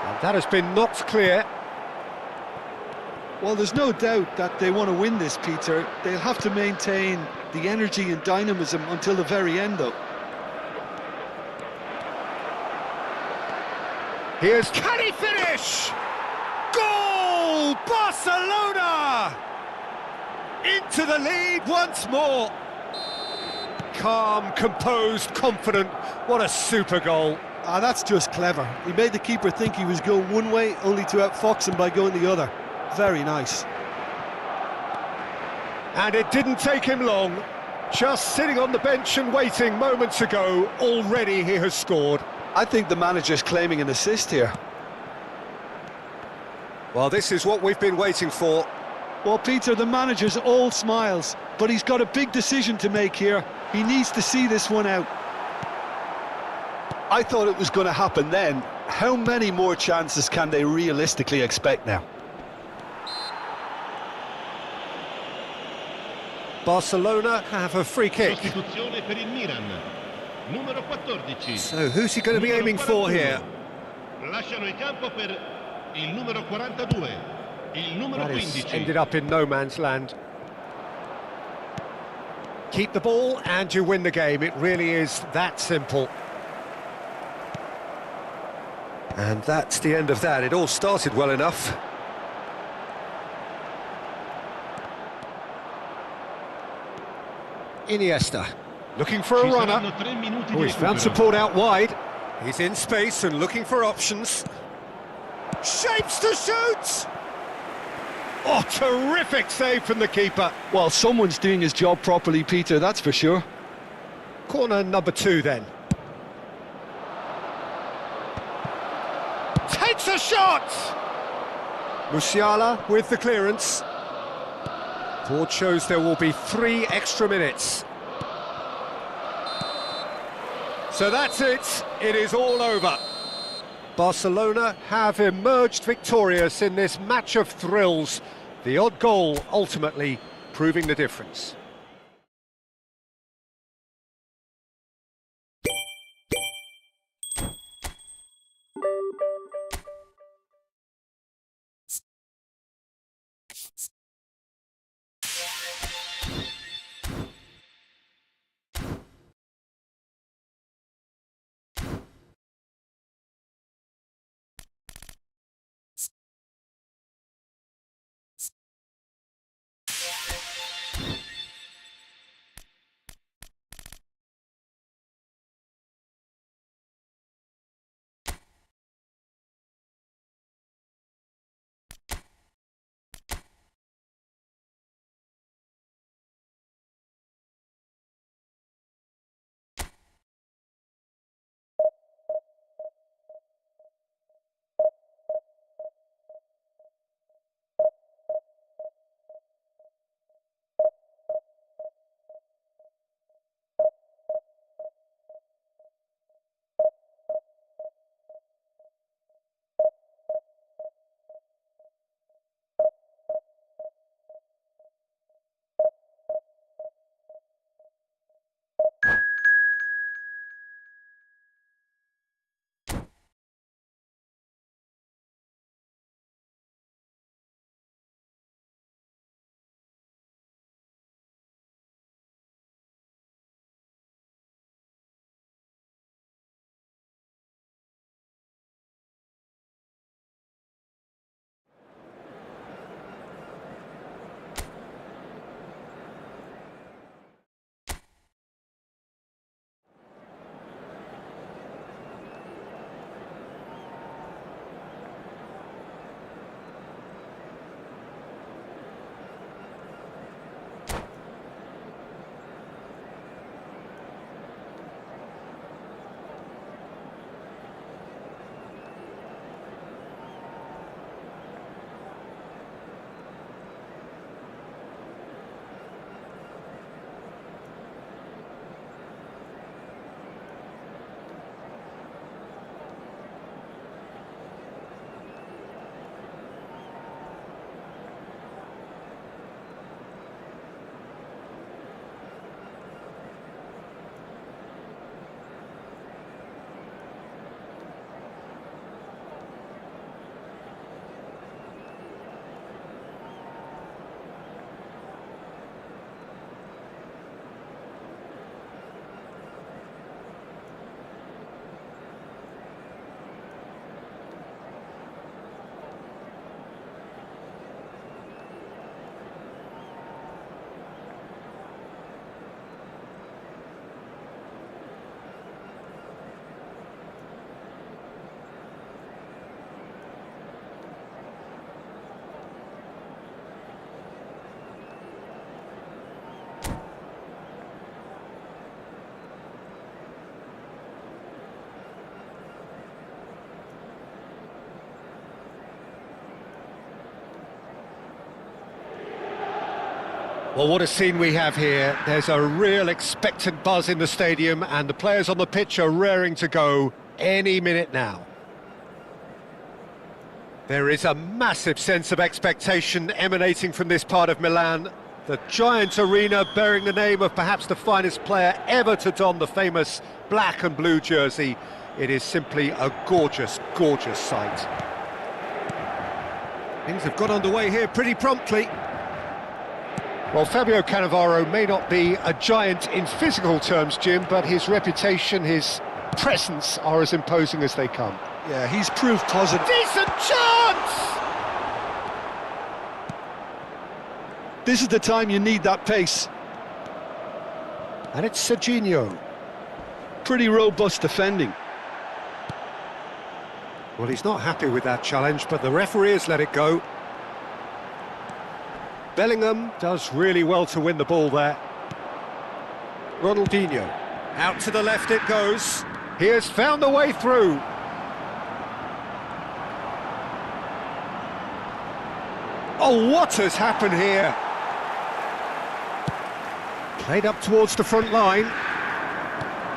And that has been knocked clear. Well, there's no doubt that they want to win this, Peter. They'll have to maintain the energy and dynamism until the very end, though. Here's, can he finish? Goal! Barcelona! Into the lead once more. Calm, composed, confident. What a super goal. Ah, that's just clever. He made the keeper think he was going one way, only to outfox him by going the other. Very nice. And it didn't take him long. Just sitting on the bench and waiting moments ago, already he has scored. I think the manager's claiming an assist here. Well, this is what we've been waiting for. Well, Peter, the manager's all smiles, but he's got a big decision to make here. He needs to see this one out. I thought it was going to happen then. How many more chances can they realistically expect now? Barcelona have a free kick. Sostituzione per il Milan. Numero 14. So who's he going to be aiming for here? Lasciano il campo per il numero 42. Il numero That has 15. ended up in no man's land. Keep the ball and you win the game. It really is that simple. And that's the end of that. It all started well enough. Iniesta, looking for a Ci runner. saranno 3 minuti Oh, di he's found recupero. support out wide. He's in space and looking for options. Shapes to shoot! Oh, terrific save from the keeper. Well, someone's doing his job properly, Peter, that's for sure. Corner number 2 then. Takes a shot! Musiala with the clearance. Board shows there will be 3 extra minutes. So that's it. It is all over. Barcelona have emerged victorious in this match of thrills. The odd goal ultimately proving the difference. Well, what a scene we have here. There's a real expectant buzz in the stadium, and the players on the pitch are raring to go any minute now. There is a massive sense of expectation emanating from this part of Milan. The giant arena bearing the name of perhaps the finest player ever to don the famous black and blue jersey. It is simply a gorgeous, gorgeous sight. Things have got underway here pretty promptly. Well, Fabio Cannavaro may not be a giant in physical terms, Jim, but his reputation, his presence are as imposing as they come. Yeah, he's proved positive. Decent chance! This is the time you need that pace. And it's Serginho. Pretty robust defending. Well, he's not happy with that challenge, but the referee has let it go. Bellingham does really well to win the ball there. Ronaldinho. Out to the left it goes. He has found a way through. Oh, what has happened here? Played up towards the front line.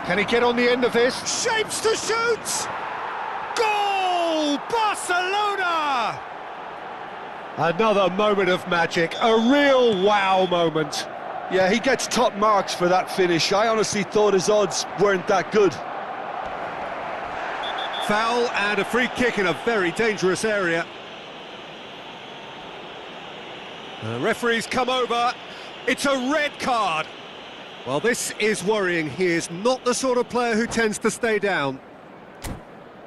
Can he get on the end of this? Shapes to shoot! Goal! Barcelona! Another moment of magic, a real wow moment. Yeah, he gets top marks for that finish. I honestly thought his odds weren't that good. Foul and a free kick in a very dangerous area. The referee's come over. It's a red card. Well, this is worrying. He is not the sort of player who tends to stay down.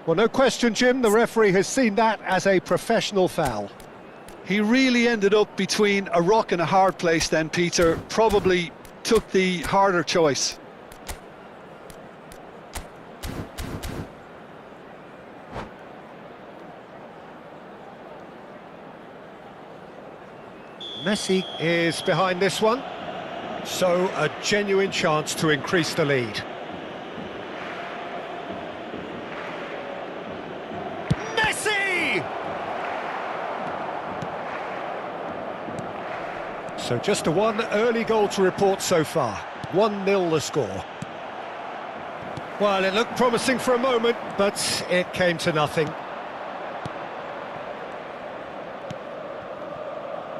Well, no question, Jim, the referee has seen that as a professional foul. He really ended up between a rock and a hard place then, Peter. Probably took the harder choice. Messi is behind this one, so a genuine chance to increase the lead. Messi! So just a one early goal to report so far. 1-0 the score. Well, it looked promising for a moment, but it came to nothing.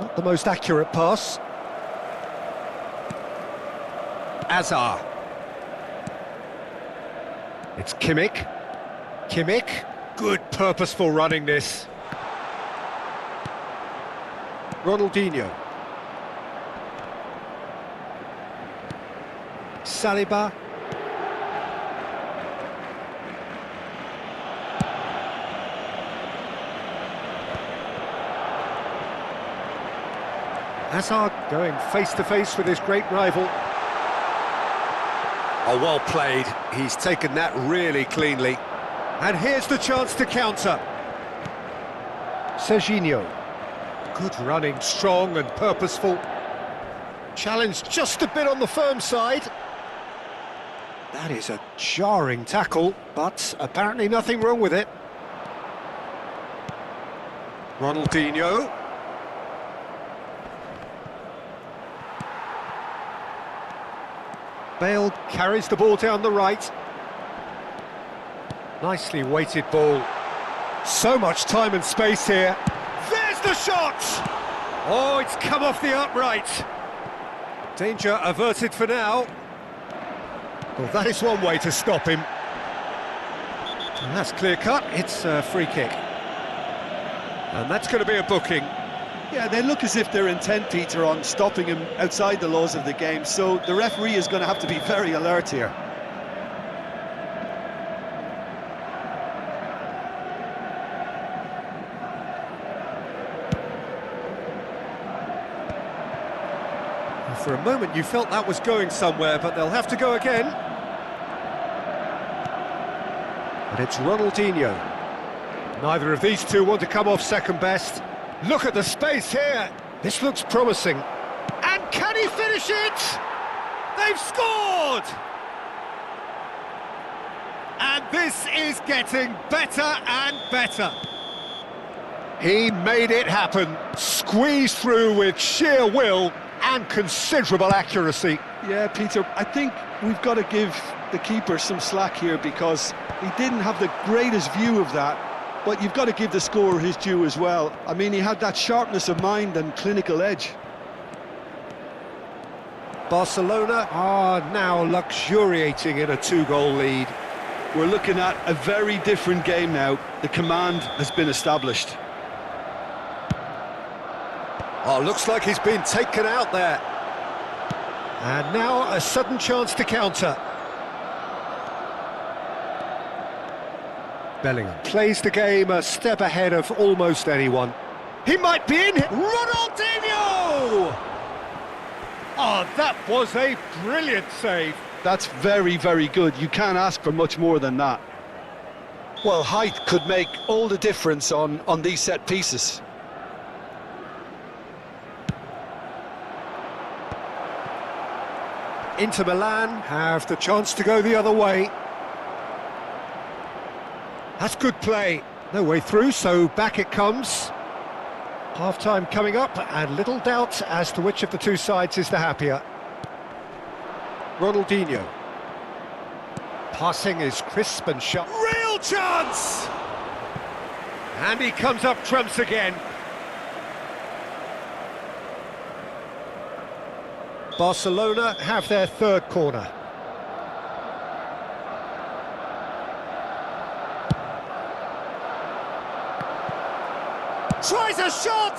Not the most accurate pass. Azar. It's Kimmich. Kimmich. Good purposeful running this. Ronaldinho. Saliba. Hazard going face-to-face with his great rival. Oh, well played. He's taken that really cleanly. And here's the chance to counter. Serginho. Good running, strong and purposeful. Challenged just a bit on the firm side. That is a jarring tackle, but apparently nothing wrong with it. Ronaldinho. Bale carries the ball down the right. Nicely weighted ball. So much time and space here. There's the shot! Oh, it's come off the upright. Danger averted for now. Well, that is one way to stop him. And that's clear cut. It's a free kick. And that's going to be a booking. Yeah, they look as if they're intent, Peter, on stopping him outside the laws of the game, so the referee is going to have to be very alert here. For a moment you felt that was going somewhere, but they'll have to go again. And it's Ronaldinho. Neither of these two want to come off second best. Look at the space here. This looks promising. And can he finish it? They've scored! And this is getting better and better. He made it happen. Squeezed through with sheer will and considerable accuracy. Yeah, Peter, I think we've got to give the keeper some slack here because he didn't have the greatest view of that, but you've got to give the scorer his due as well. I mean, he had that sharpness of mind and clinical edge. Barcelona are now luxuriating in a 2-goal lead. We're looking at a very different game now. The command has been established. Oh, looks like he's been taken out there. And now a sudden chance to counter. Bellingham plays the game a step ahead of almost anyone. He might be in. Ronaldinho! Oh, that was a brilliant save. That's very, very good. You can't ask for much more than that. Well, height could make all the difference on these set pieces. Inter Milan have the chance to go the other way. That's good play. No way through, so back it comes. Half-time coming up, and little doubt as to which of the two sides is the happier. Ronaldinho. Passing is crisp and sharp. Real chance! And he comes up trumps again. Barcelona have their third corner. Tries a shot!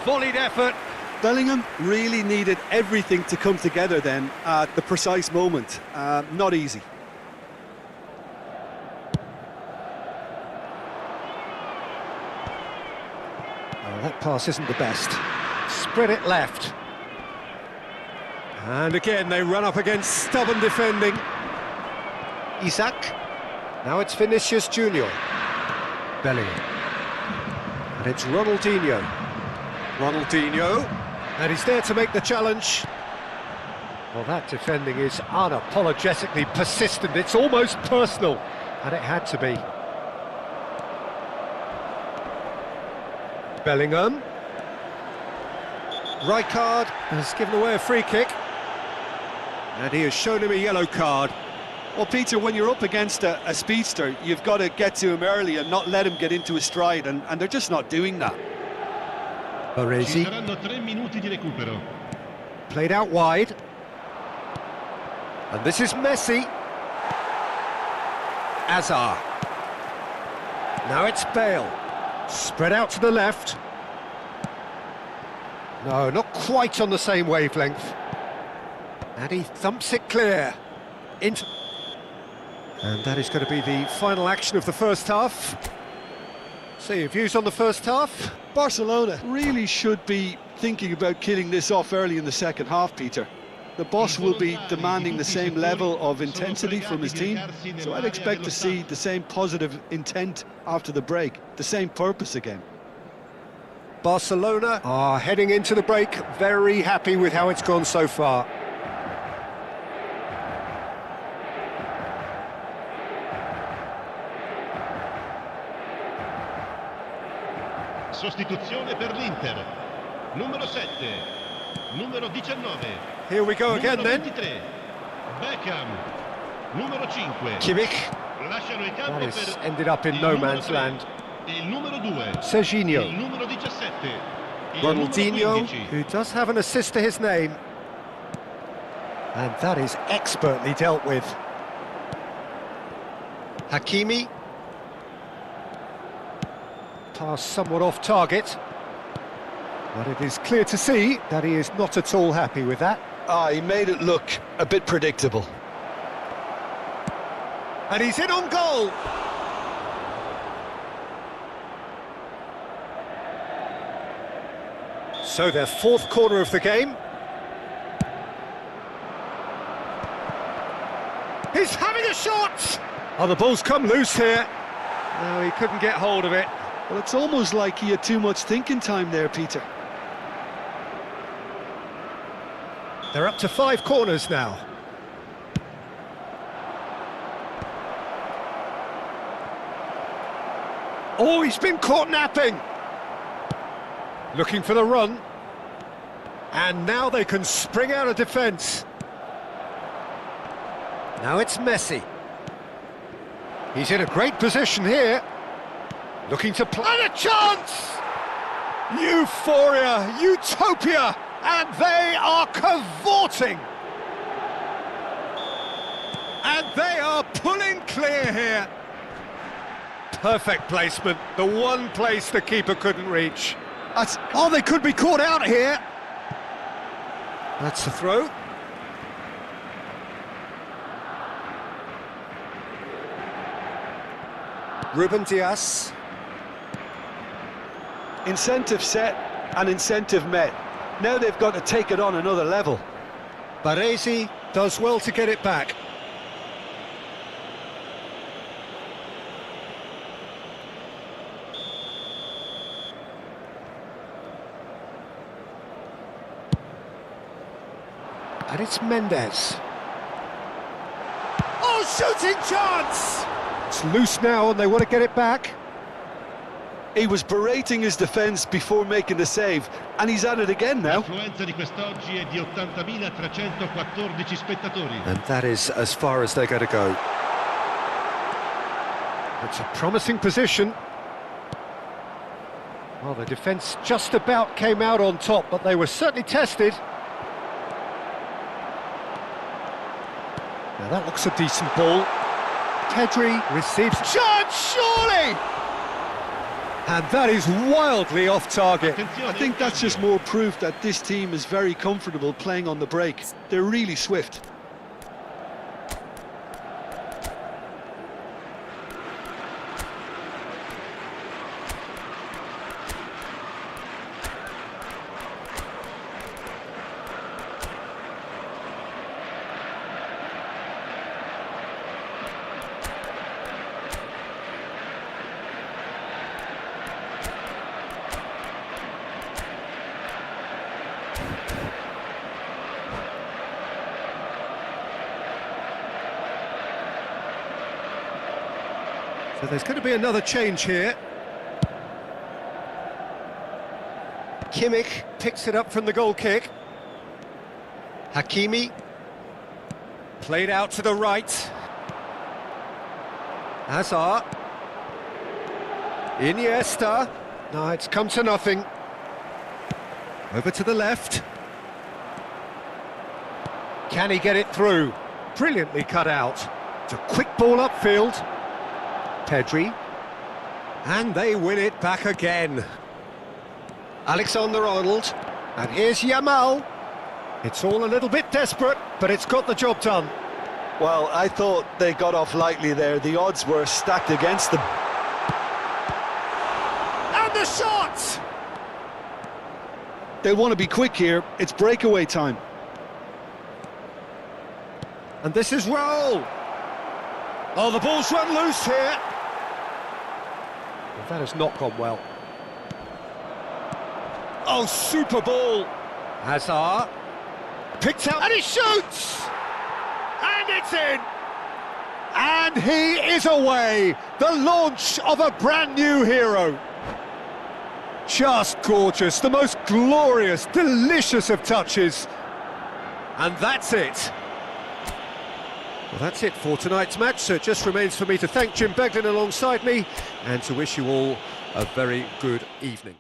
Volleyed effort. Bellingham really needed everything to come together then at the precise moment. Not easy. Oh, that pass isn't the best. Spread it left. And again they run up against stubborn defending. Isak. Now it's Vinicius Junior. Bellingham. And it's Ronaldinho. Ronaldinho. And he's there to make the challenge. Well, that defending is unapologetically persistent. It's almost personal. And it had to be. Bellingham. Rijkaard has given away a free kick. And he has shown him a yellow card. Well, Peter, when you're up against a speedster, you've got to get to him early and not let him get into a stride, and they're just not doing that. Baresi. Ci saranno 3 minuti di recupero. Played out wide. And this is Messi. Azar. Now it's Bale. Spread out to the left. No, not quite on the same wavelength. And he thumps it clear. Into... And that is going to be the final action of the first half. So your views on the first half? Barcelona really should be thinking about killing this off early in the second half, Peter. The boss will be demanding the same level of intensity from his team, so I'd expect to see the same positive intent after the break, the same purpose again. Barcelona are heading into the break, very happy with how it's gone so far. Sostituzione per l'Inter. Numero 7. Numero 19. Here we go again then. 23. Beckham. Numero 5. Kimmich. Lasciano il That campo has per ended up in il no numero man's 3, land. Il numero 2. Serginho. Il numero 17. Il Ronaldinho, numero 15. who does have an assist to his name. And that is expertly dealt with. Hakimi. Pass somewhat off target. But it is clear to see that he is not at all happy with that. He made it look a bit predictable. And he's in on goal! So their fourth corner of the game. He's having a shot! Oh, the ball's come loose here. No, he couldn't get hold of it. Well, it's almost like he had too much thinking time there, Peter. They're up to 5 corners now. Oh, he's been caught napping. Looking for the run. And now they can spring out of defence. Now it's Messi. He's in a great position here. Looking to play a chance! Euphoria, utopia, and they are cavorting. And they are pulling clear here. Perfect placement, the one place the keeper couldn't reach. Oh, they could be caught out here. That's the throw. Ruben Dias. Incentive set and incentive met. Now they've got to take it on another level. Baresi does well to get it back. And it's Mendes. Oh, shooting chance! It's loose now and they want to get it back. He was berating his defence before making the save, and he's at it again now. L'affluenza di quest'oggi è di 80.314 spettatori. And that is as far as they're going to go. It's a promising position. Well, the defence just about came out on top, but they were certainly tested. Now that looks a decent ball. Pedri receives chance, surely! And that is wildly off target. I think that's just more proof that this team is very comfortable playing on the break. They're really swift. So there's going to be another change here. Kimmich picks it up from the goal kick. Hakimi played out to the right. Hazard. Iniesta. No, it's come to nothing. Over to the left. Can he get it through? Brilliantly cut out. It's a quick ball upfield. Pedri. And they win it back again. Alexander-Arnold. And here's Yamal. It's all a little bit desperate, but it's got the job done. Well, I thought they got off lightly there. The odds were stacked against them. And the shot! They'll want to be quick here. It's breakaway time. And this is Raul. Oh, the ball's run loose here. Well, that has not gone well. Oh, super ball. Hazard. Picked out, and he shoots! And it's in! And he is away! The launch of a brand new hero. Just gorgeous, the most glorious, delicious of touches. And that's it. Well, that's it for tonight's match, so it just remains for me to thank Jim Beglin alongside me and to wish you all a very good evening.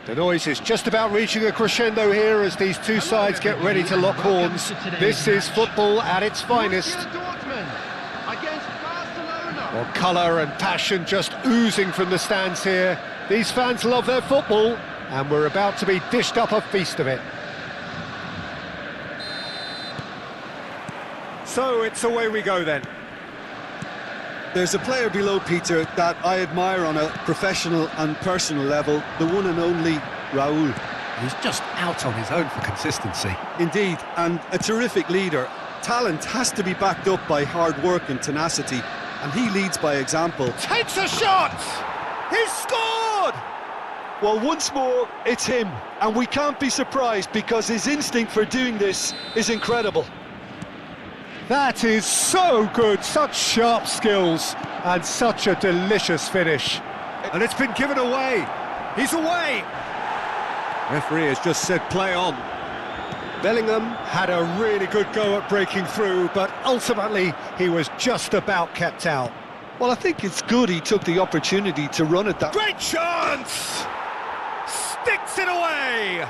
The noise is just about reaching a crescendo here as these two sides get ready to lock horns. This is football at its finest. Well, colour and passion just oozing from the stands here. These fans love their football, and we're about to be dished up a feast of it. So it's away we go then. There's a player below Peter that I admire on a professional and personal level, the one and only Raúl. He's just out on his own for consistency. Indeed, and a terrific leader. Talent has to be backed up by hard work and tenacity, and he leads by example. Takes a shot! He's scored! Well, once more, it's him, and we can't be surprised because his instinct for doing this is incredible. That is so good, such sharp skills, and such a delicious finish. And it's been given away. He's away! Referee has just said play on. Bellingham had a really good go at breaking through, but ultimately he was just about kept out. Well, I think it's good he took the opportunity to run at that. Great chance! Sticks it away!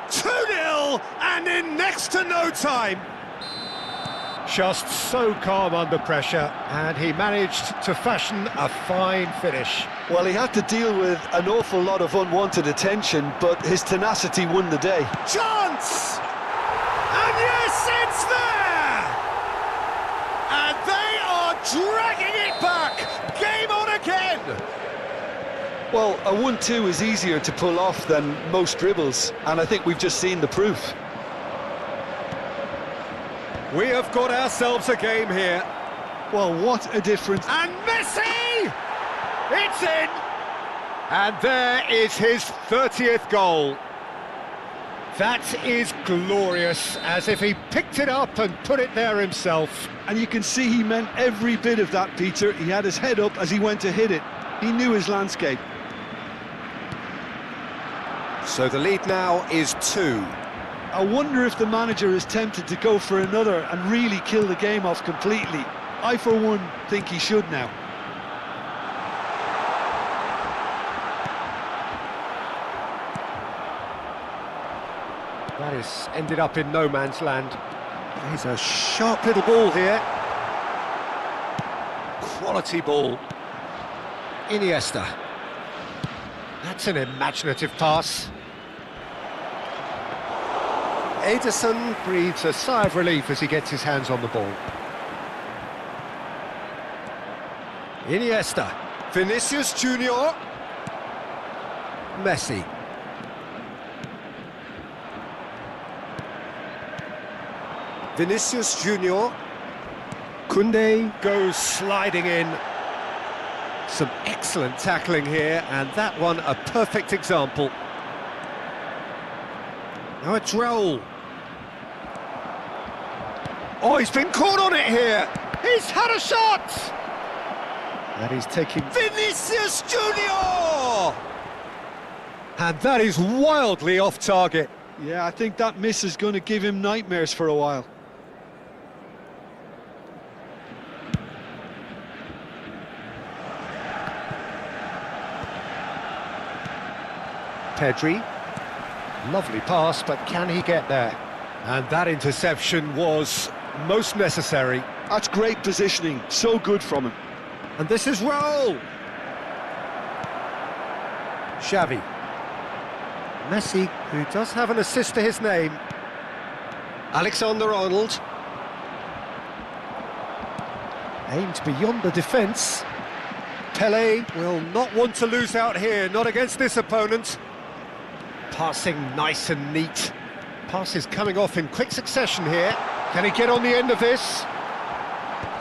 2-0, and in next to no time. Just so calm under pressure, and he managed to fashion a fine finish. Well, he had to deal with an awful lot of unwanted attention, but his tenacity won the day. Chance! And yes, it's there! And they are dragging it back! Game on again! Well, a 1-2 is easier to pull off than most dribbles, and I think we've just seen the proof. We have got ourselves a game here. Well, what a difference. And Messi! It's in! And there is his 30th goal. That is glorious, as if he picked it up and put it there himself. And you can see he meant every bit of that, Peter. He had his head up as he went to hit it. He knew his landscape. So the lead now is 2. I wonder if the manager is tempted to go for another and really kill the game off completely. I, for one, think he should now. That has ended up in no man's land. He's a sharp little ball here. Quality ball. Iniesta. That's an imaginative pass. Ederson breathes a sigh of relief as he gets his hands on the ball. Iniesta. Vinicius Junior. Messi. Vinicius Junior. Koundé goes sliding in. Some excellent tackling here, and that one a perfect example. Now it's Raúl. Oh, he's been caught on it here. He's had a shot. And he's taking Vinicius Junior. And that is wildly off target. Yeah, I think that miss is going to give him nightmares for a while. Pedri. Lovely pass, but can he get there? And that interception was most necessary. That's great positioning, so good from him. And this is Raúl. Xavi. Messi, who does have an assist to his name. Alexander-Arnold. Aimed beyond the defence. Pelé will not want to lose out here, not against this opponent. Passing nice and neat. Passes coming off in quick succession here. Can he get on the end of this?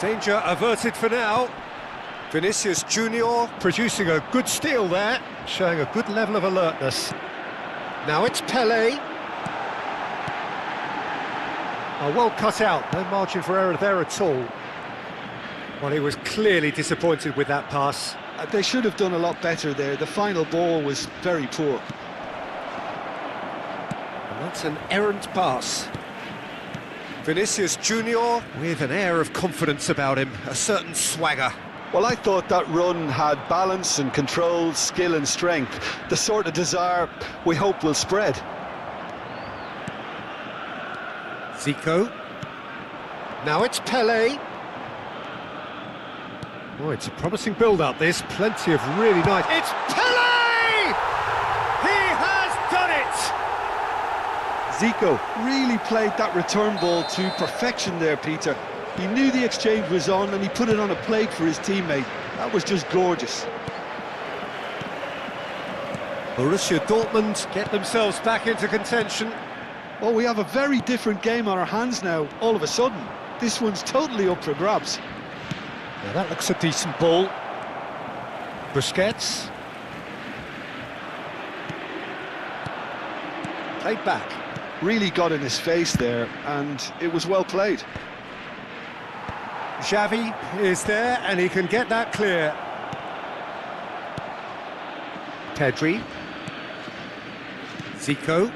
Danger averted for now. Vinicius Junior producing a good steal there, showing a good level of alertness. Now it's Pelé. Oh, well cut out, no margin for error there at all. Well, he was clearly disappointed with that pass. They should have done a lot better there. The final ball was very poor. And that's an errant pass. Vinicius Junior with an air of confidence about him, a certain swagger. Well, I thought that run had balance and control, skill and strength, the sort of desire we hope will spread. Zico. Now it's Pele. Oh, it's a promising build-up, this. Plenty of really nice... It's Pele! He has done it! Zico really played that return ball to perfection there, Peter. He knew the exchange was on and he put it on a plate for his teammate. That was just gorgeous. Borussia Dortmund get themselves back into contention. Well, we have a very different game on our hands now, all of a sudden. This one's totally up for grabs. Now that looks a decent ball. Busquets. Played back. Really got in his face there, and it was well played. Xavi is there, and he can get that clear. Pedri. Zico.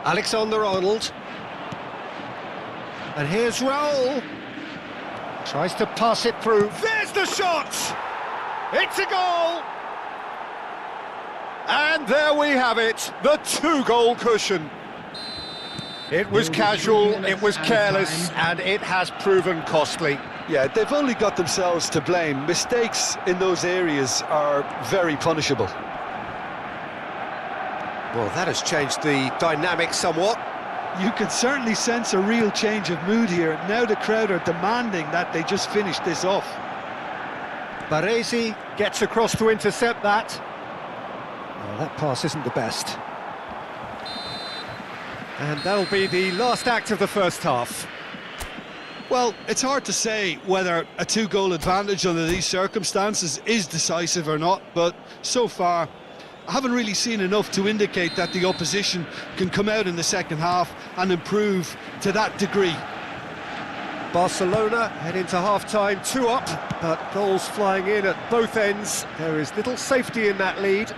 Alexander-Arnold. And here's Raul. Tries to pass it through. There's the shot! It's a goal! And there we have it, the two-goal cushion. It was casual, it was careless, and it has proven costly. Yeah, they've only got themselves to blame. Mistakes in those areas are very punishable. Well, that has changed the dynamic somewhat. You can certainly sense a real change of mood here. Now the crowd are demanding that they just finish this off. Baresi gets across to intercept that. Well, that pass isn't the best. And that'll be the last act of the first half. Well, it's hard to say whether a two-goal advantage under these circumstances is decisive or not, but so far I haven't really seen enough to indicate that the opposition can come out in the second half and improve to that degree. Barcelona head into half-time, 2 up, but goals flying in at both ends. There is little safety in that lead.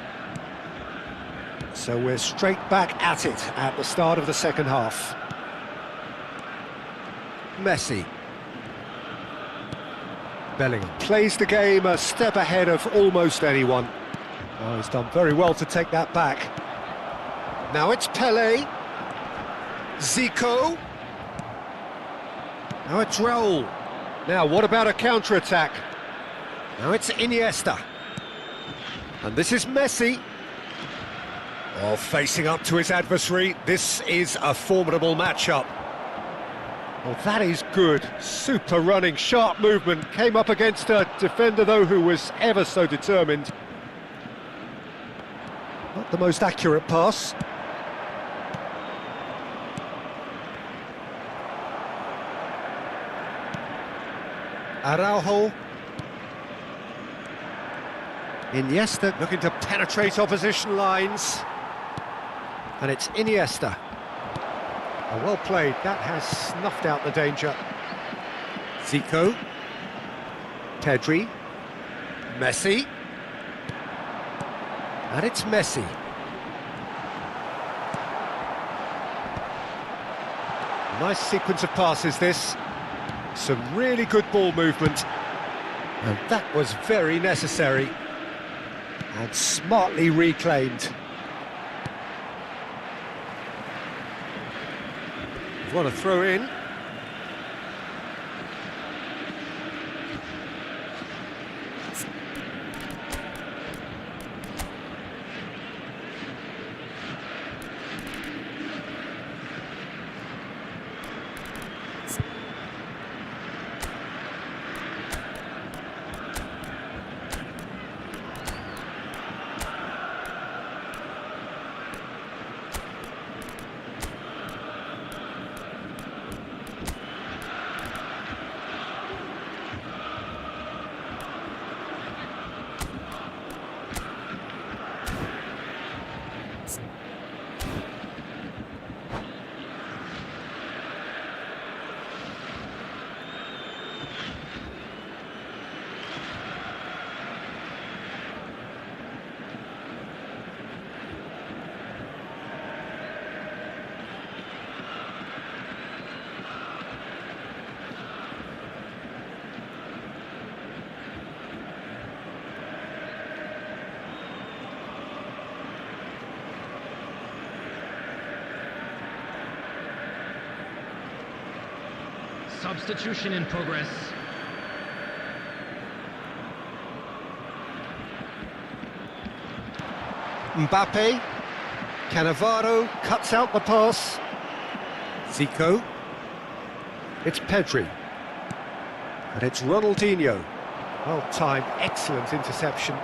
So we're straight back at it at the start of the second half. Messi. Bellingham plays the game a step ahead of almost anyone. Oh, he's done very well to take that back. Now it's Pele. Zico. Now it's Raul. Now, what about a counter-attack? Now it's Iniesta. And this is Messi. Oh, facing up to his adversary. This is a formidable matchup. Oh, that is good. Super running, sharp movement. Came up against a defender, though, who was ever so determined. Not the most accurate pass. Araujo. Iniesta looking to penetrate opposition lines. And it's Iniesta. Oh, well played, that has snuffed out the danger. Zico. Pedri. Messi. And it's Messi. Nice sequence of passes, this. Some really good ball movement. And that was very necessary. And smartly reclaimed. Want to throw in. Substitution in progress. Mbappe. Cannavaro cuts out the pass. Zico. It's Pedri. And it's Ronaldinho. Well timed, excellent interception.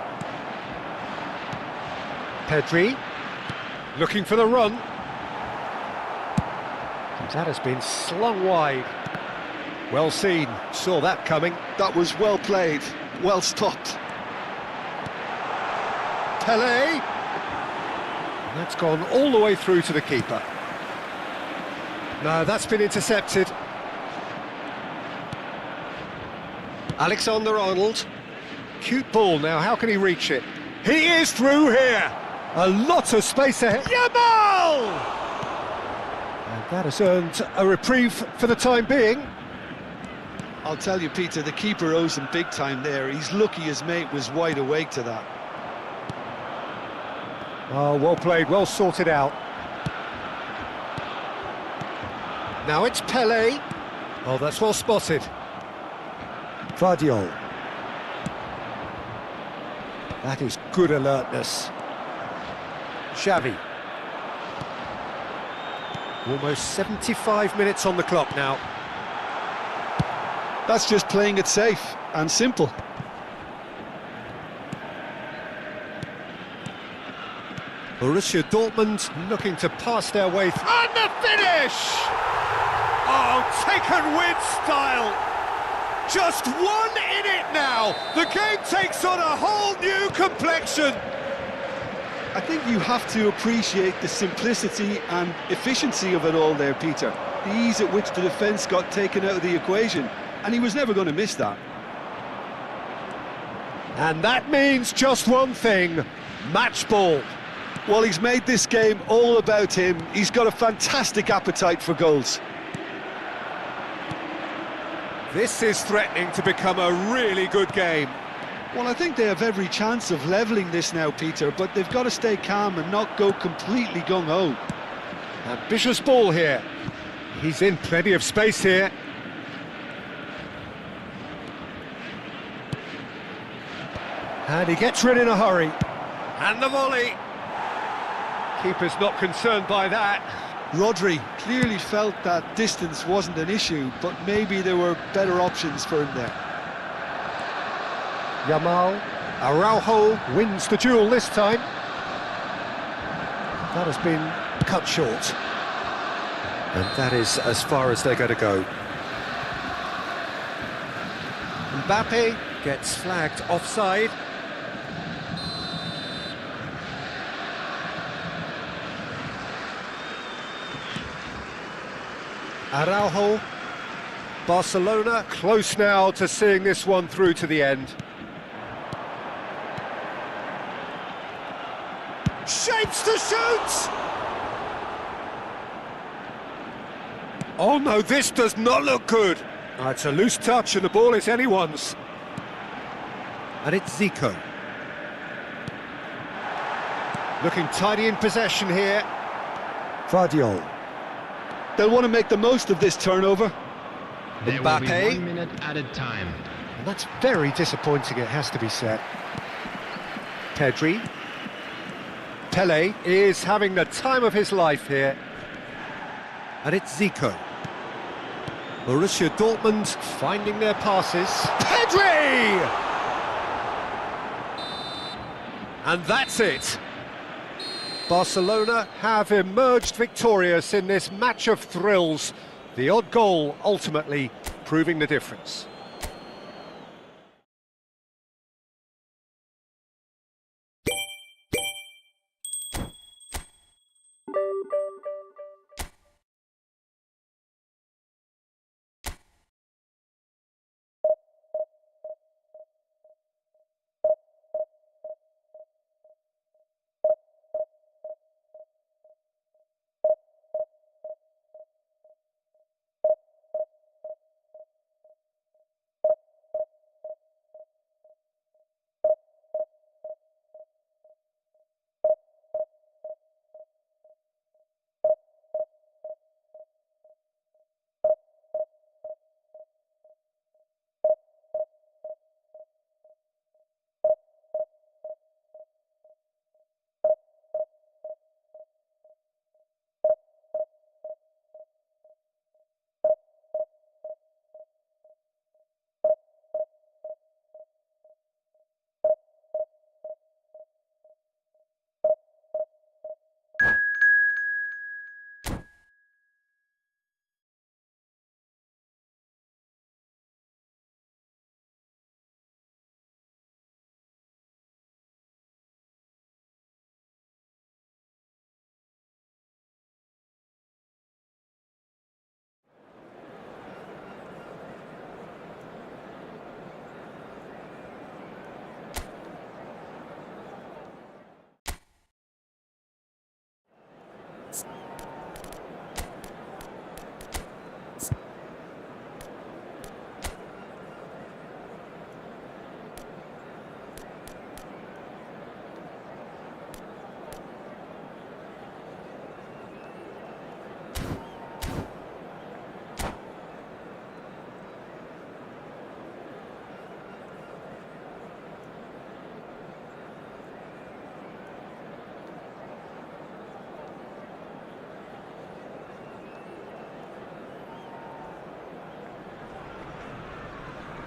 Pedri. Looking for the run. And that has been slung wide. Well seen, saw that coming. That was well played, well stopped. Pelé. And that's gone all the way through to the keeper. No, that's been intercepted. Alexander-Arnold. Cute ball now, how can he reach it? He is through here! A lot of space ahead. Yamal! And that has earned a reprieve for the time being. I'll tell you, Peter, the keeper owes him big time there. He's lucky his mate was wide awake to that. Oh, well played, well sorted out. Now it's Pelé. Oh, that's well spotted. Guardiola. That is good alertness. Xavi. Almost 75 minutes on the clock now. That's just playing it safe and simple. Borussia Dortmund looking to pass their way through. And the finish! Oh, taken with style. Just one in it now. The game takes on a whole new complexion. I think you have to appreciate the simplicity and efficiency of it all there, Peter. The ease at which the defence got taken out of the equation, and he was never going to miss that. And that means just one thing, match ball. Well, he's made this game all about him. He's got a fantastic appetite for goals. This is threatening to become a really good game. Well, I think they have every chance of levelling this now, Peter, but they've got to stay calm and not go completely gung-ho. Ambitious ball here. He's in plenty of space here. And he gets rid in a hurry. And the volley. Keeper's not concerned by that. Rodri clearly felt that distance wasn't an issue, but maybe there were better options for him there. Yamal. Araujo wins the duel this time. That has been cut short. And that is as far as they're going to go. Mbappe gets flagged offside. Araujo. Barcelona close now to seeing this one through to the end. Shapes to shoot! Oh no, this does not look good. It's a loose touch and the ball is anyone's. And it's Zico. Looking tidy in possession here. Guardiola. They'll want to make the most of this turnover. There will be Mbappe. 1 minute added time. And that's very disappointing, it has to be said. Pedri. Pelé is having the time of his life here. And it's Zico. Borussia Dortmund finding their passes. Pedri! And that's it. Barcelona have emerged victorious in this match of thrills. The odd goal ultimately proving the difference.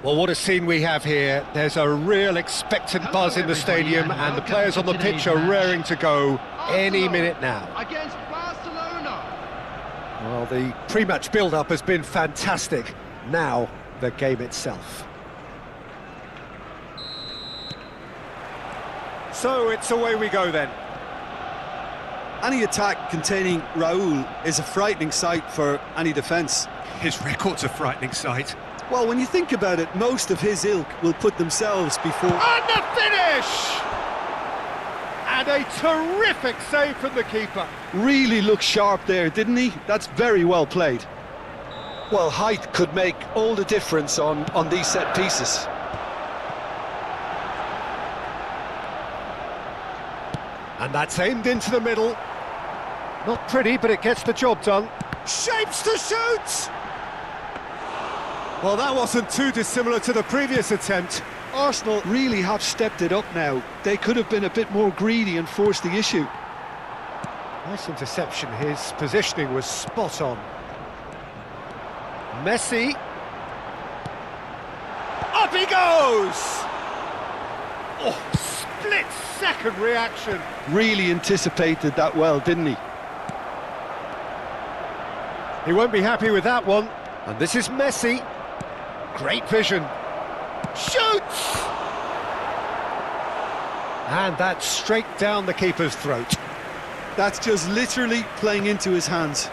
Well, what a scene we have here. There's a real expectant buzz in the stadium, and the players on the pitch are raring to go any minute now. Against Barcelona. Well, the pre-match build-up has been fantastic. Now, the game itself. So it's away we go then. Any attack containing Raul is a frightening sight for any defence. His record's a frightening sight. Well, when you think about it, most of his ilk will put themselves before... And the finish! And a terrific save from the keeper. Really looked sharp there, didn't he? That's very well played. Well, height could make all the difference on these set pieces. And that's aimed into the middle. Not pretty, but it gets the job done. Shapes to shoot! Well, that wasn't too dissimilar to the previous attempt. Arsenal really have stepped it up now. They could have been a bit more greedy and forced the issue. Nice interception. His positioning was spot on. Messi. Up he goes! Oh, split-second reaction. Really anticipated that well, didn't he? He won't be happy with that one. And this is Messi. Great vision. Shoots! And that's straight down the keeper's throat. That's just literally playing into his hands.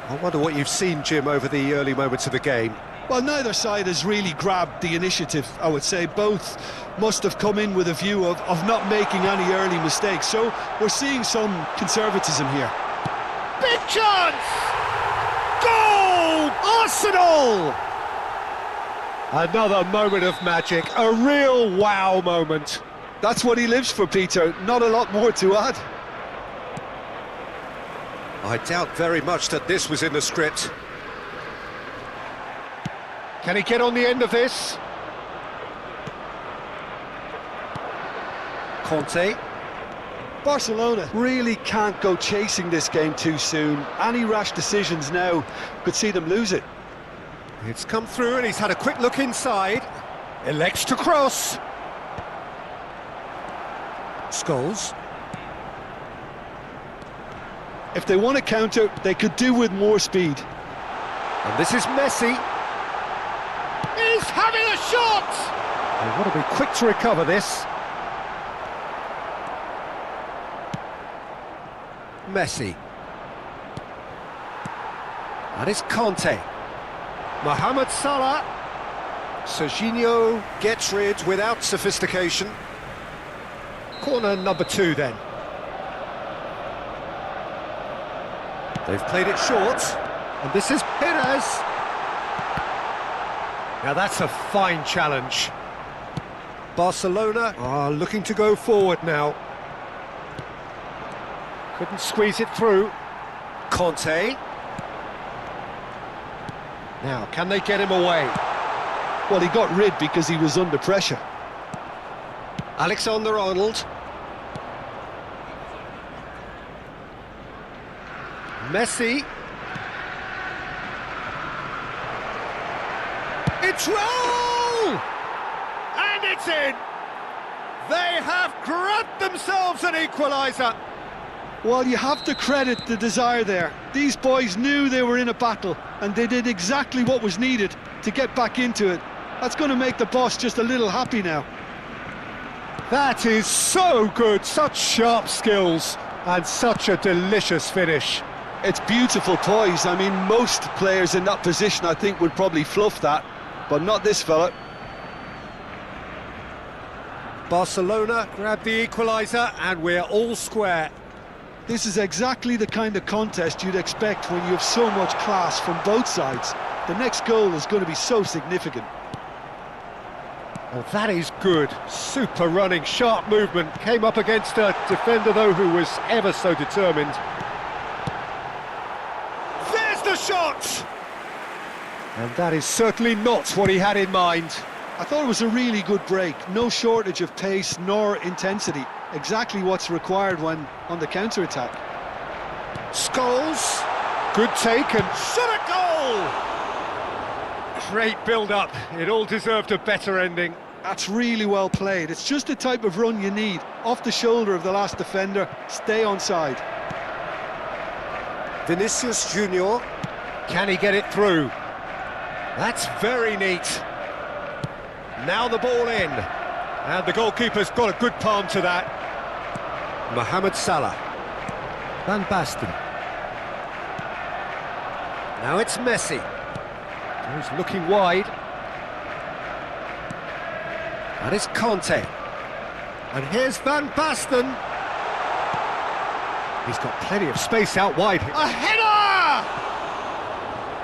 I wonder what you've seen, Jim, over the early moments of the game. Well, neither side has really grabbed the initiative, I would say. Both must have come in with a view of not making any early mistakes. So we're seeing some conservatism here. Big chance! Goal! Arsenal! Another moment of magic, a real wow moment. That's what he lives for, Peter. Not a lot more to add. I doubt very much that this was in the script. Can he get on the end of this? Conte. Barcelona really can't go chasing this game too soon. Any rash decisions now could see them lose it. It's come through and he's had a quick look inside. Elects to cross. Scholes. If they want to counter, they could do with more speed. And this is Messi. He's having a shot! They want to be quick to recover this. Messi. And it's Conte. Mohamed Salah. Serginho gets rid without sophistication. Corner number 2 then. They've played it short. And this is Perez. Now that's a fine challenge. Barcelona are looking to go forward now. Couldn't squeeze it through. Conte. Now, can they get him away? Well, he got rid because he was under pressure. Alexander-Arnold. Messi. It's Raul! And it's in! They have grabbed themselves an equaliser. Well, you have to credit the desire there. These boys knew they were in a battle, and they did exactly what was needed to get back into it. That's going to make the boss just a little happy now. That is so good, such sharp skills, and such a delicious finish. It's beautiful poise. I mean, most players in that position, I think, would probably fluff that, but not this fella. Barcelona grab the equaliser, and we're all square. This is exactly the kind of contest you'd expect when you have so much class from both sides. The next goal is going to be so significant. Well, that is good. Super running, sharp movement. Came up against a defender, though, who was ever so determined. There's the shot! And that is certainly not what he had in mind. I thought it was a really good break. No shortage of pace nor intensity. Exactly what's required when on the counter-attack. Scholes. Good take and shot a goal! Great build-up. It all deserved a better ending. That's really well played. It's just the type of run you need. Off the shoulder of the last defender, stay onside. Vinicius Junior. Can he get it through? That's very neat. Now the ball in. And the goalkeeper's got a good palm to that. Mohamed Salah. Van Basten. Now it's Messi. He's looking wide. And it's Conte. And here's Van Basten. He's got plenty of space out wide. A header!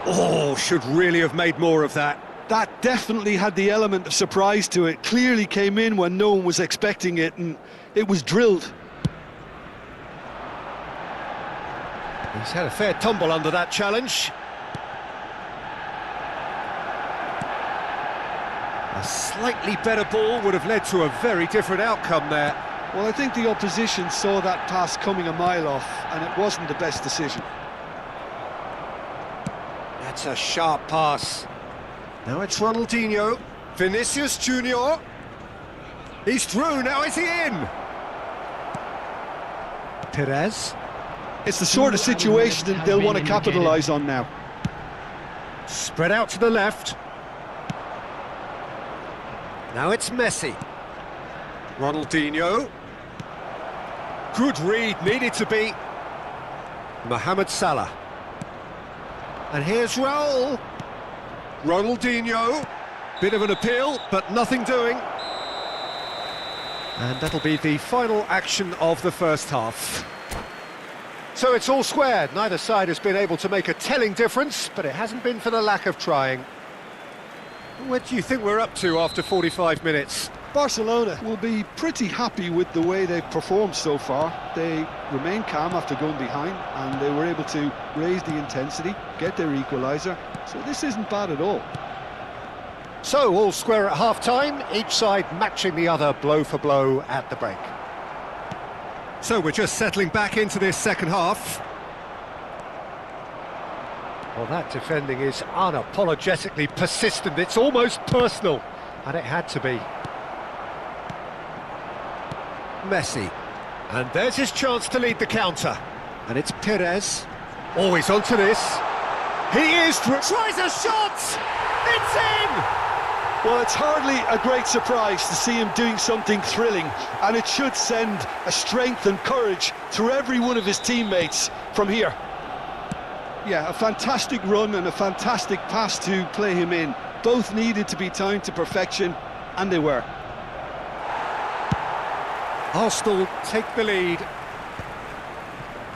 Oh, should really have made more of that. That definitely had the element of surprise to it. Clearly came in when no one was expecting it, and it was drilled. He's had a fair tumble under that challenge. A slightly better ball would have led to a very different outcome there. Well, I think the opposition saw that pass coming a mile off, and it wasn't the best decision. That's a sharp pass. Now it's Ronaldinho. Vinicius Junior. He's through, now is he in? Perez. It's the sort of situation that they'll want to capitalise on now. Spread out to the left. Now it's Messi. Ronaldinho. Good read, needed to be. Mohamed Salah. And here's Raul. Ronaldinho. Bit of an appeal, but nothing doing. And that'll be the final action of the first half. So it's all squared. Neither side has been able to make a telling difference, but it hasn't been for the lack of trying. What do you think we're up to after 45 minutes? Barcelona will be pretty happy with the way they've performed so far. They remain calm after going behind, and they were able to raise the intensity, get their equaliser, so this isn't bad at all. So, all square at half-time, each side matching the other blow for blow at the break. So we're just settling back into this second half. Well, that defending is unapologetically persistent. It's almost personal, and it had to be. Messi. And there's his chance to lead the counter. And it's Perez. Always onto this. He is... Tries a shot! It's in! Well, it's hardly a great surprise to see him doing something thrilling, and it should send a strength and courage through every one of his teammates from here. Yeah, a fantastic run and a fantastic pass to play him in. Both needed to be timed to perfection, and they were. Arsenal take the lead.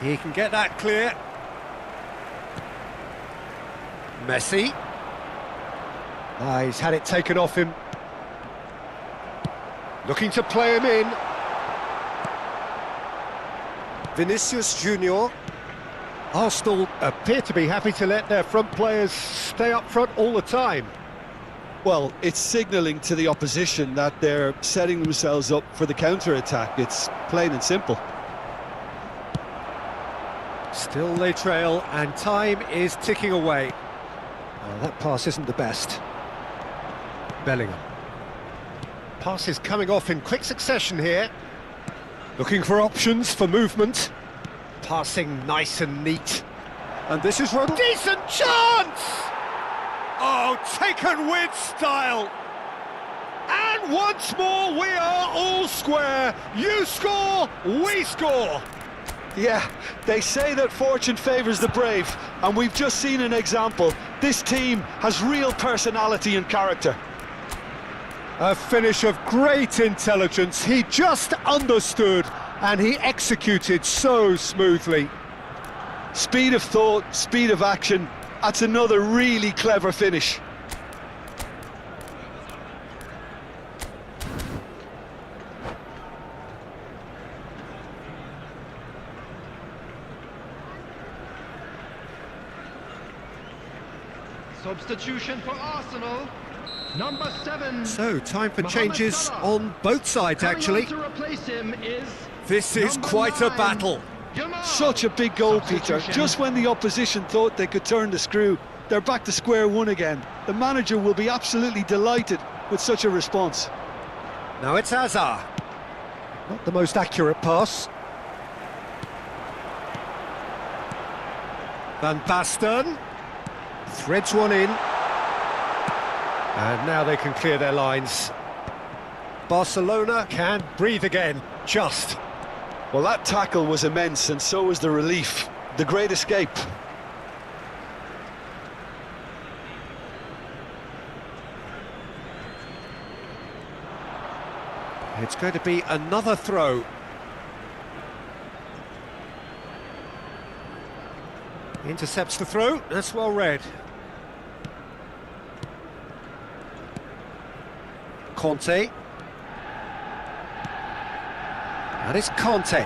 He can get that clear. Messi. He's had it taken off him. Looking to play him in. Vinicius Junior. Arsenal appear to be happy to let their front players stay up front all the time. Well, it's signalling to the opposition that they're setting themselves up for the counter-attack. It's plain and simple. Still they trail, and time is ticking away. Oh, that pass isn't the best. Bellingham. Passes coming off in quick succession here. Looking for options for movement. Passing nice and neat. And this is Ronaldo. Decent chance! Oh, taken with style. And once more we are all square. You score, we score. Yeah, they say that fortune favours the brave, and we've just seen an example. This team has real personality and character. A finish of great intelligence. He just understood and he executed so smoothly. Speed of thought, speed of action. That's another really clever finish. Substitution for Arsenal. Number 7. So, time for Mohamed changes Salah. on both sides, Coming actually. on to replace him is This is number quite a 9, battle. Jamal. Such a big goal, Peter. Substitution. Just when the opposition thought they could turn the screw, they're back to square one again. The manager will be absolutely delighted with such a response. Now it's Hazard. Not the most accurate pass. Van Basten threads one in. And now they can clear their lines. Barcelona can breathe again, just. Well, that tackle was immense, and so was the relief. The great escape. It's going to be another throw. Intercepts the throw, that's well read. Conte. And it's Conte.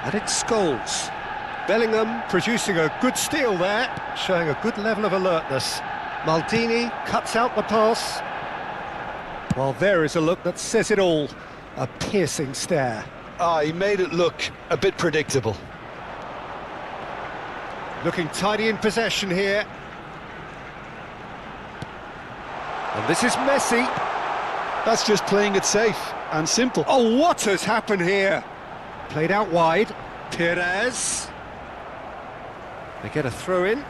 And it's Scholes. Bellingham producing a good steal there, showing a good level of alertness. Maldini cuts out the pass. Well, there is a look that says it all. A piercing stare. He made it look a bit predictable. Looking tidy in possession here. And this is Messi. That's just playing it safe and simple. Oh, what has happened here? Played out wide. Perez. They get a throw in.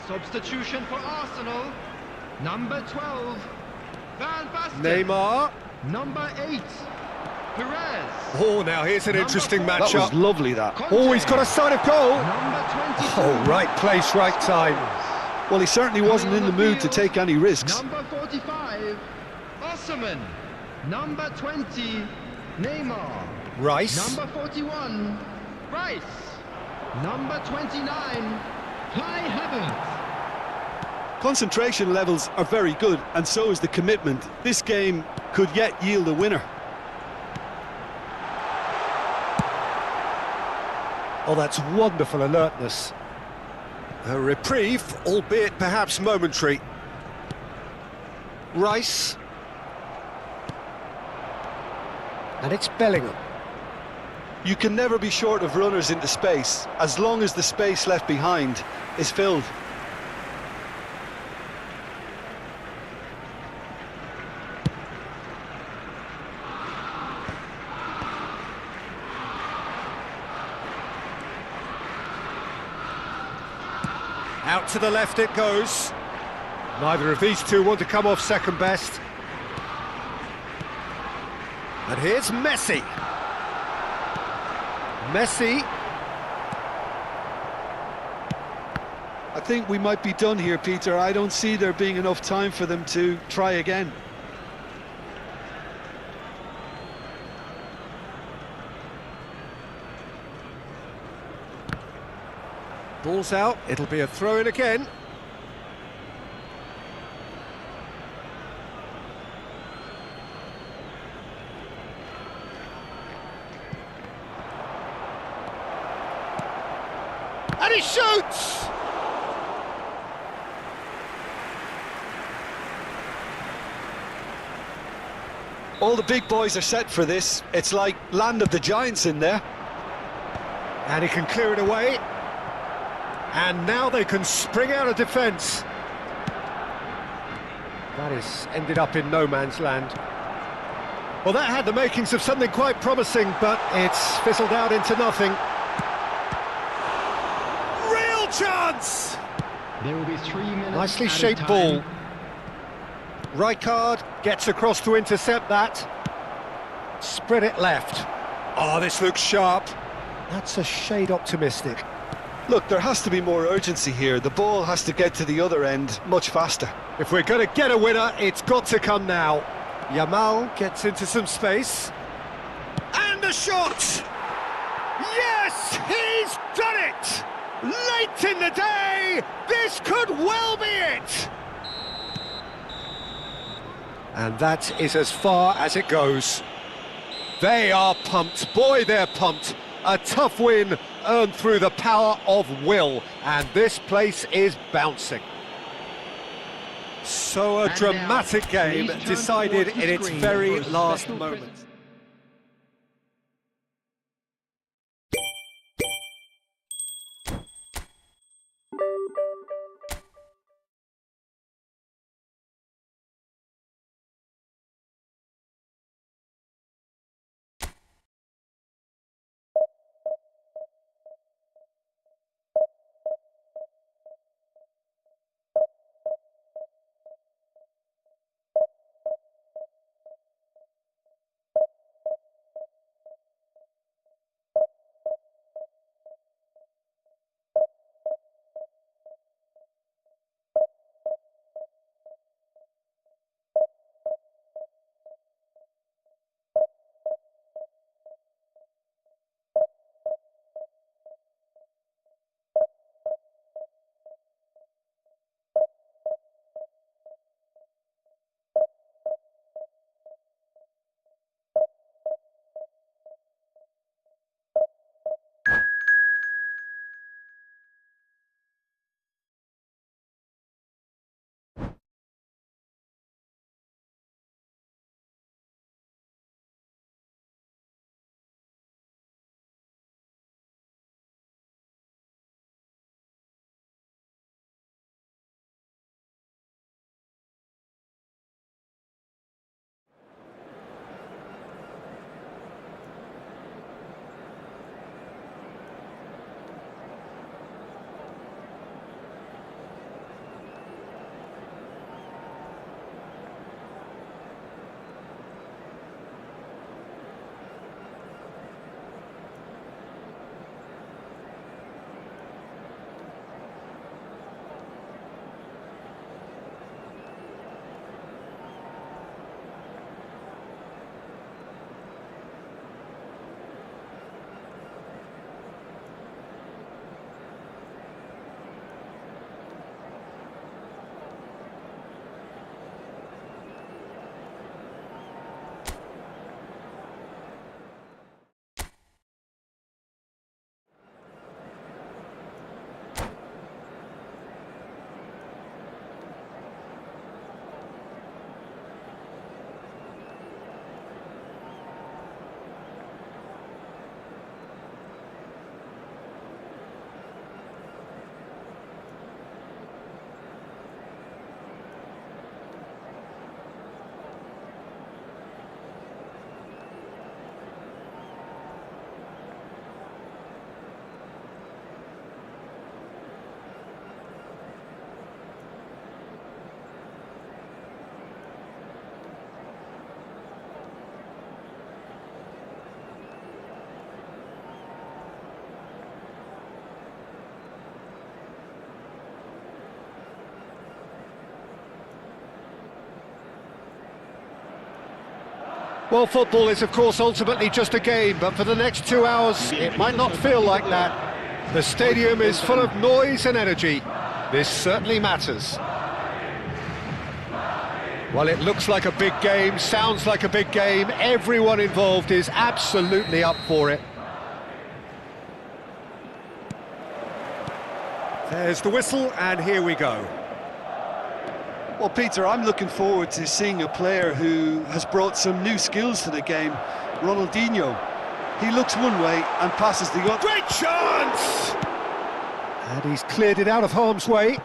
Substitution for Arsenal. Number 12, Van Basten. Neymar. Number 8, Perez. Oh, now here's an interesting That was matchup. lovely, that. Oh, he's got a sign of goal. Number 22. Oh, right place, right time. Well, he certainly wasn't in the mood to take any risks. Number 45, Osman. Number 20, Neymar. Rice. Number 41, Rice. Number 29, Kai Havertz. Concentration levels are very good, and so is the commitment. This game could yet yield a winner. Oh, that's wonderful alertness. A reprieve, albeit perhaps momentary. Rice. And it's Bellingham. You can never be short of runners into space, as long as the space left behind is filled. Out to the left it goes. Neither of these two want to come off second best. And here's Messi. Messi. I think we might be done here, Peter. I don't see there being enough time for them to try again. Ball's out, it'll be a throw-in again. And he shoots! All the big boys are set for this. It's like Land of the Giants in there. And he can clear it away. And now they can spring out of defence. That has ended up in no man's land. Well, that had the makings of something quite promising, but it's fizzled out into nothing. Real chance! There will be 3 minutes. Nicely added shaped time. ball. Rijkaard gets across to intercept that. Spread it left. Oh, this looks sharp. That's a shade optimistic. Look, there has to be more urgency here. The ball has to get to the other end much faster. If we're going to get a winner, it's got to come now. Yamal gets into some space. And a shot! Yes, he's done it! Late in the day, this could well be it! And that is as far as it goes. They are pumped, boy they're pumped. A tough win earned through the power of will, and this place is bouncing. So a And dramatic now, game please turn decided towards the in its screen very for a last special moments. Well, football is, of course, ultimately just a game, but for the next 2 hours, it might not feel like that. The stadium is full of noise and energy. This certainly matters. Well, it looks like a big game, sounds like a big game. Everyone involved is absolutely up for it. There's the whistle, and here we go. Well, Peter, I'm looking forward to seeing a player who has brought some new skills to the game, Ronaldinho. He looks one way and passes the other. Great chance! And he's cleared it out of harm's way.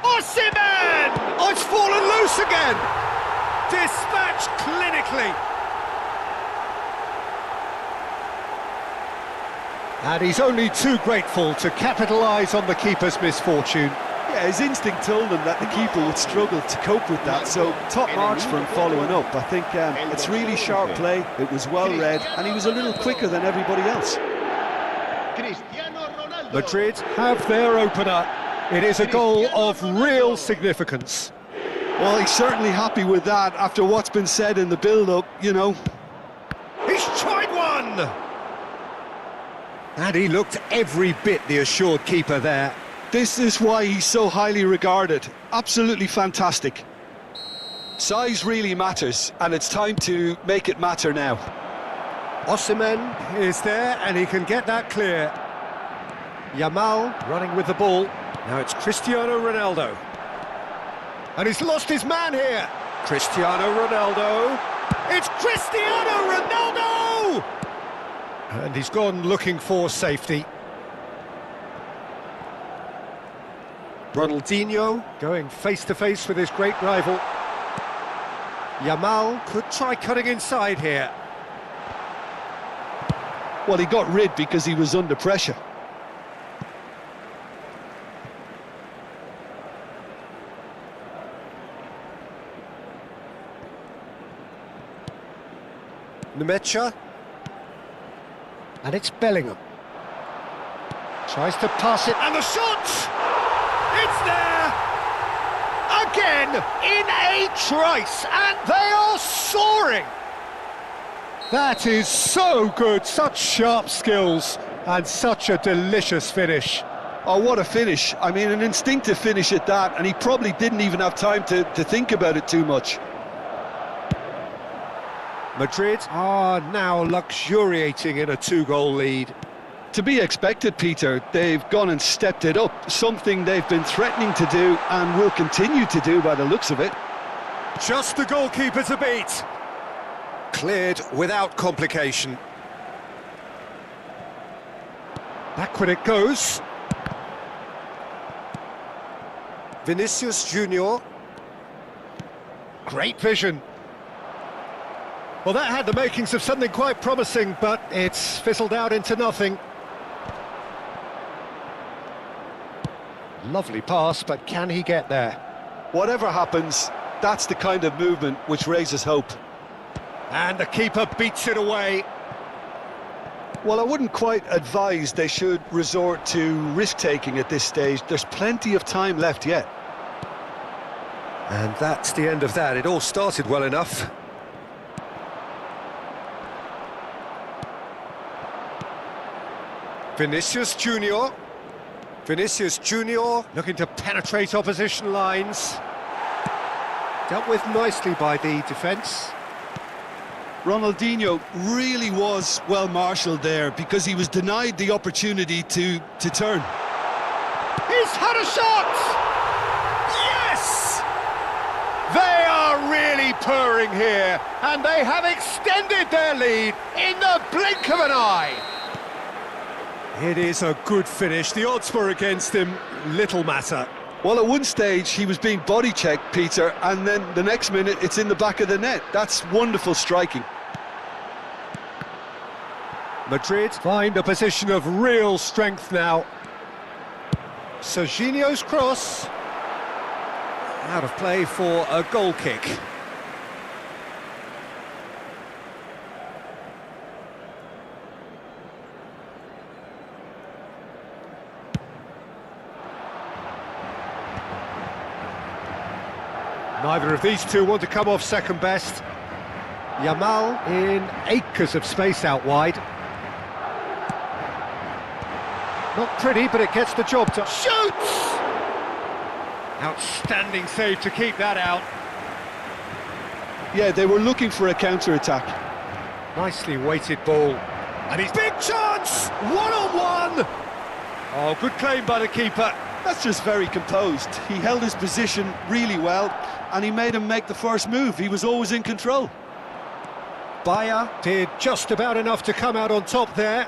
Osimhen! Oh, it's fallen loose again! Dispatched clinically. And he's only too grateful to capitalise on the keeper's misfortune. Yeah, his instinct told him that the keeper would struggle to cope with that, so top marks for him following up. I think it's really sharp play, it was well read, and he was a little quicker than everybody else. Cristiano Ronaldo. Madrid have their opener. It is a goal of real significance. Well, he's certainly happy with that after what's been said in the build-up, you know. He's tried one! And he looked every bit the assured keeper there. This is why he's so highly regarded. Absolutely fantastic. Size really matters, and it's time to make it matter now. Osimhen is there, and he can get that clear. Yamal running with the ball. Now it's Cristiano Ronaldo. And he's lost his man here. Cristiano Ronaldo. It's Cristiano Ronaldo! And he's gone looking for safety. Ronaldinho going face-to-face with his great rival. Yamal could try cutting inside here. Well, he got rid because he was under pressure. Nmecha. And it's Bellingham. Tries to pass it, and the shot! It's there! Again, in a trice, and they are soaring! That is so good, such sharp skills, and such a delicious finish. Oh, what a finish. I mean, an instinctive finish at that, and he probably didn't even have time to think about it too much. Madrid are now luxuriating in a two-goal lead. To be expected, Peter. They've gone and stepped it up, something they've been threatening to do and will continue to do by the looks of it. Just the goalkeeper to beat. Cleared without complication. Backward it goes. Vinicius Junior. Great vision. Well, that had the makings of something quite promising, but it's fizzled out into nothing. Lovely pass, but can he get there? Whatever happens, that's the kind of movement which raises hope. And the keeper beats it away. Well, I wouldn't quite advise they should resort to risk-taking at this stage. There's plenty of time left yet. And that's the end of that. It all started well enough. Vinicius Junior. Vinicius Junior looking to penetrate opposition lines. Dealt with nicely by the defence. Ronaldinho really was well marshalled there because he was denied the opportunity to turn. He's had a shot! Yes! They are really purring here, and they have extended their lead in the blink of an eye. It is a good finish. The odds were against him, little matter. Well, at one stage he was being body-checked, Peter, and then the next minute it's in the back of the net. That's wonderful striking. Madrid find a position of real strength now. Serginho's cross. Out of play for a goal kick. Neither of these two want to come off second best. Yamal in acres of space out wide. Not pretty, but it gets the job done. Shoots! Outstanding save to keep that out. Yeah, they were looking for a counter-attack. Nicely weighted ball. And he's big chance! One-on-one! Oh, good claim by the keeper. That's just very composed. He held his position really well, and he made him make the first move. He was always in control. Bayer did just about enough to come out on top there.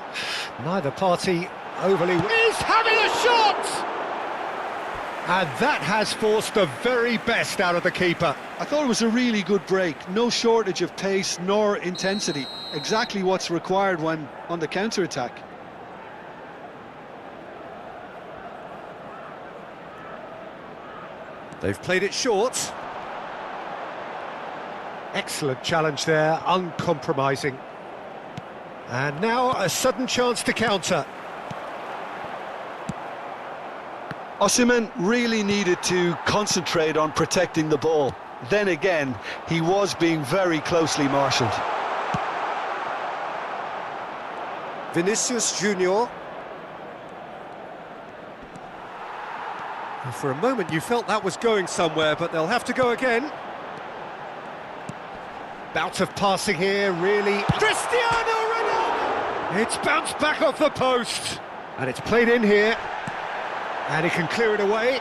Neither party overly... He's having a shot! And that has forced the very best out of the keeper. I thought it was a really good break. No shortage of pace nor intensity. Exactly what's required when on the counter-attack. They've played it short. Excellent challenge there, uncompromising. And now a sudden chance to counter. Osimhen really needed to concentrate on protecting the ball. Then again, he was being very closely marshalled. Vinicius Junior. For a moment you felt that was going somewhere, but they'll have to go again. Bout of passing here, really. Cristiano Ronaldo! It's bounced back off the post. And it's played in here. And he can clear it away.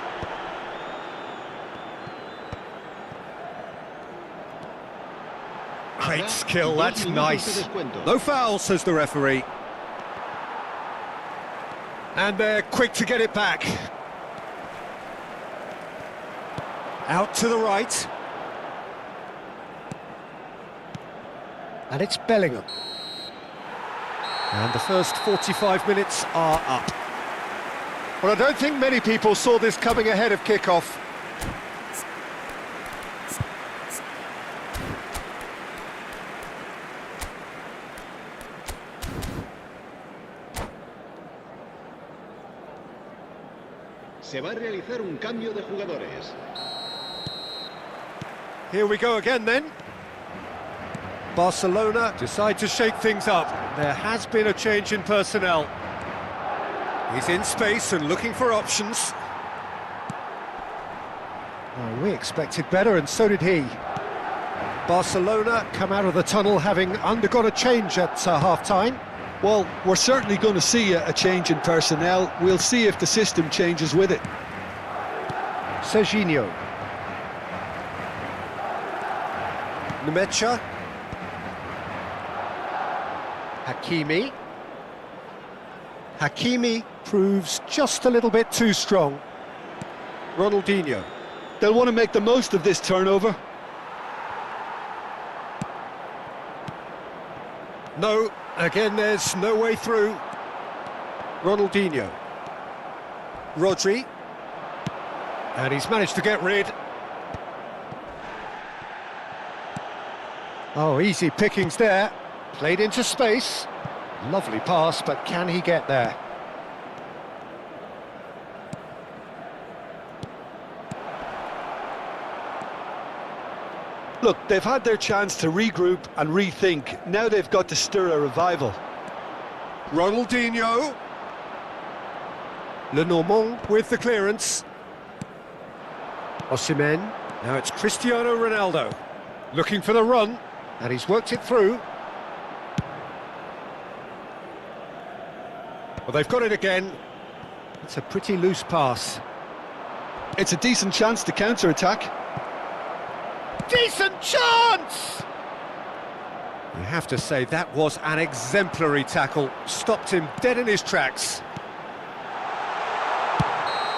Great skill, that's nice. No foul, says the referee. And they're quick to get it back. Out to the right. And it's Bellingham. And the first 45 minutes are up. Well, I don't think many people saw this coming ahead of kick-off. Se va a realizar un cambio de jugadores. Here we go again then. Barcelona decide to shake things up. There has been a change in personnel. He's in space and looking for options. Oh, we expected better, and so did he. Barcelona come out of the tunnel having undergone a change at half-time. Well, we're certainly going to see a change in personnel. We'll see if the system changes with it. Serginho. Nmecha. Hakimi. Hakimi proves just a little bit too strong. Ronaldinho. They'll want to make the most of this turnover. No, again there's no way through. Ronaldinho. Rodri. And he's managed to get rid. Oh, easy pickings there. Played into space. Lovely pass, but can he get there? Look, they've had their chance to regroup and rethink. Now they've got to stir a revival. Ronaldinho. Lenormand with the clearance. Osimhen. Now it's Cristiano Ronaldo. Looking for the run, and he's worked it through. Well, they've got it again. It's a pretty loose pass. It's a decent chance to counter-attack. Decent chance! You have to say that was an exemplary tackle. Stopped him dead in his tracks.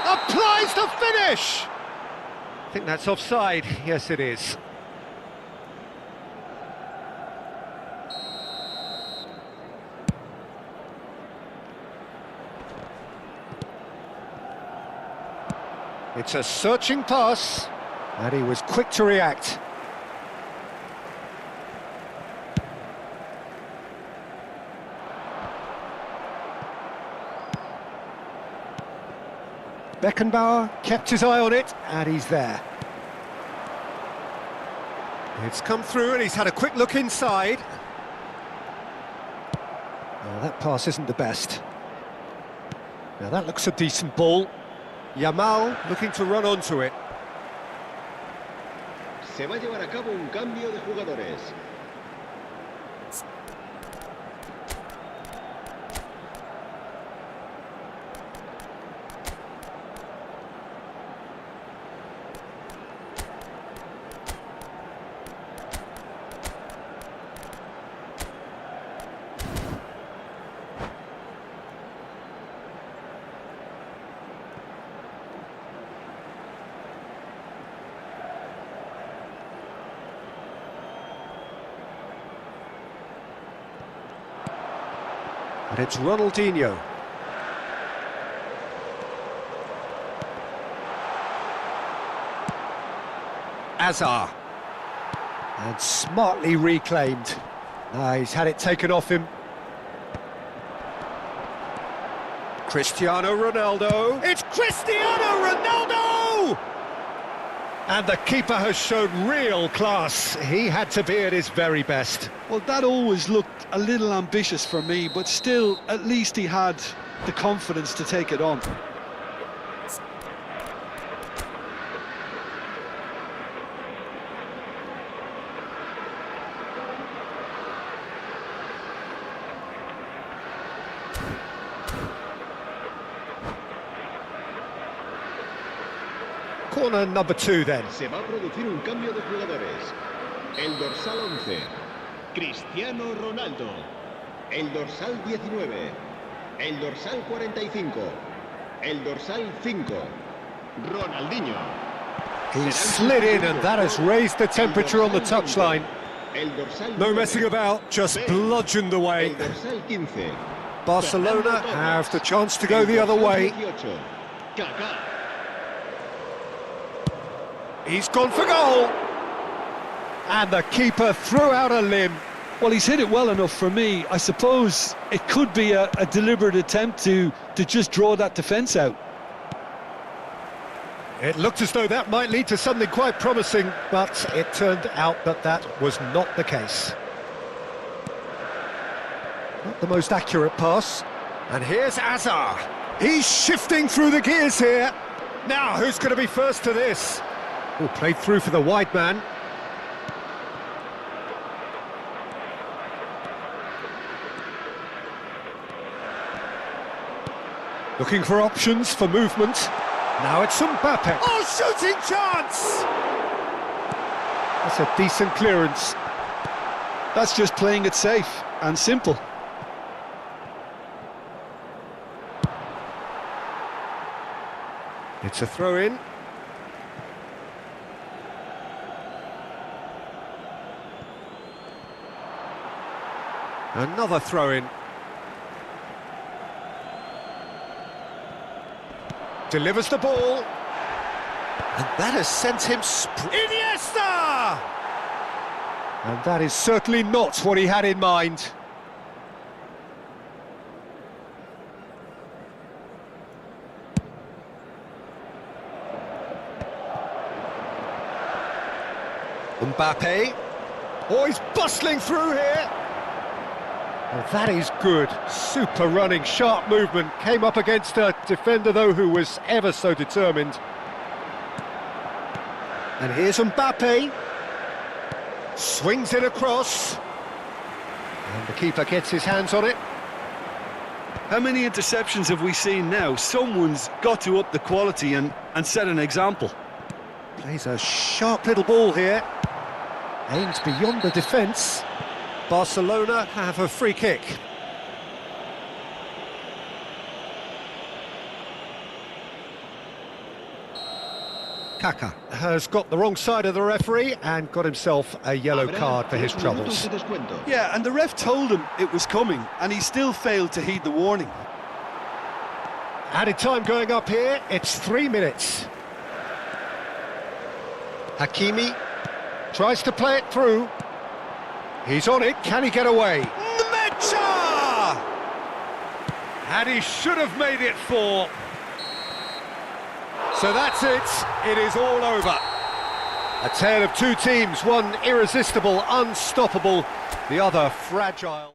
Applies the finish! I think that's offside. Yes, it is. It's a searching pass, and he was quick to react. Beckenbauer kept his eye on it, and he's there. It's come through, and he's had a quick look inside. Oh, that pass isn't the best. Now that looks a decent ball. Yamal looking to run onto it. Se va a llevar a cabo un cambio de jugadores. And it's Ronaldinho. Azar. And smartly reclaimed. He's had it taken off him. Cristiano Ronaldo. It's Cristiano Ronaldo! And the keeper has shown real class. He had to be at his very best. Well, that always looked a little ambitious for me, but still, at least he had the confidence to take it on. Corner number 2 then. Se va a producir un cambio de jugadores. El dorsal 11, Cristiano Ronaldo. El dorsal 19, el dorsal 45, el dorsal 5, Ronaldinho. He slid in and that has raised the temperature on the touchline. El dorsal No 9, messing about, just bludgeoned away. El dorsal 15, Barcelona have the chance to go the other way. 18, Kaká. He's gone for goal. And the keeper threw out a limb. Well, he's hit it well enough for me. I suppose it could be a deliberate attempt to just draw that defence out. It looked as though that might lead to something quite promising, but it turned out that that was not the case. Not the most accurate pass. And here's Azar. He's shifting through the gears here. Now, who's going to be first to this? Oh, played through for the wide man. Looking for options for movement. Now it's Mbappe. Oh, shooting chance! That's a decent clearance. That's just playing it safe and simple. It's a throw-in. Another throw-in. Delivers the ball. And that has sent him Iniesta! And that is certainly not what he had in mind. Mbappe. Oh, he's bustling through here. Well, that is good. Super running, sharp movement. Came up against a defender, though, who was ever so determined. And here's Mbappe. Swings it across. And the keeper gets his hands on it. How many interceptions have we seen now? Someone's got to up the quality and set an example. Plays a sharp little ball here. Aims beyond the defence. Barcelona have a free kick. Kaká has got the wrong side of the referee and got himself a yellow card for his troubles. Yeah, and the ref told him it was coming, and he still failed to heed the warning. Added time going up here, it's 3 minutes. Hakimi tries to play it through. He's on it, can he get away? Mecha! And he should have made it 4. So that's it, it is all over. A tale of two teams, one irresistible, unstoppable, the other fragile.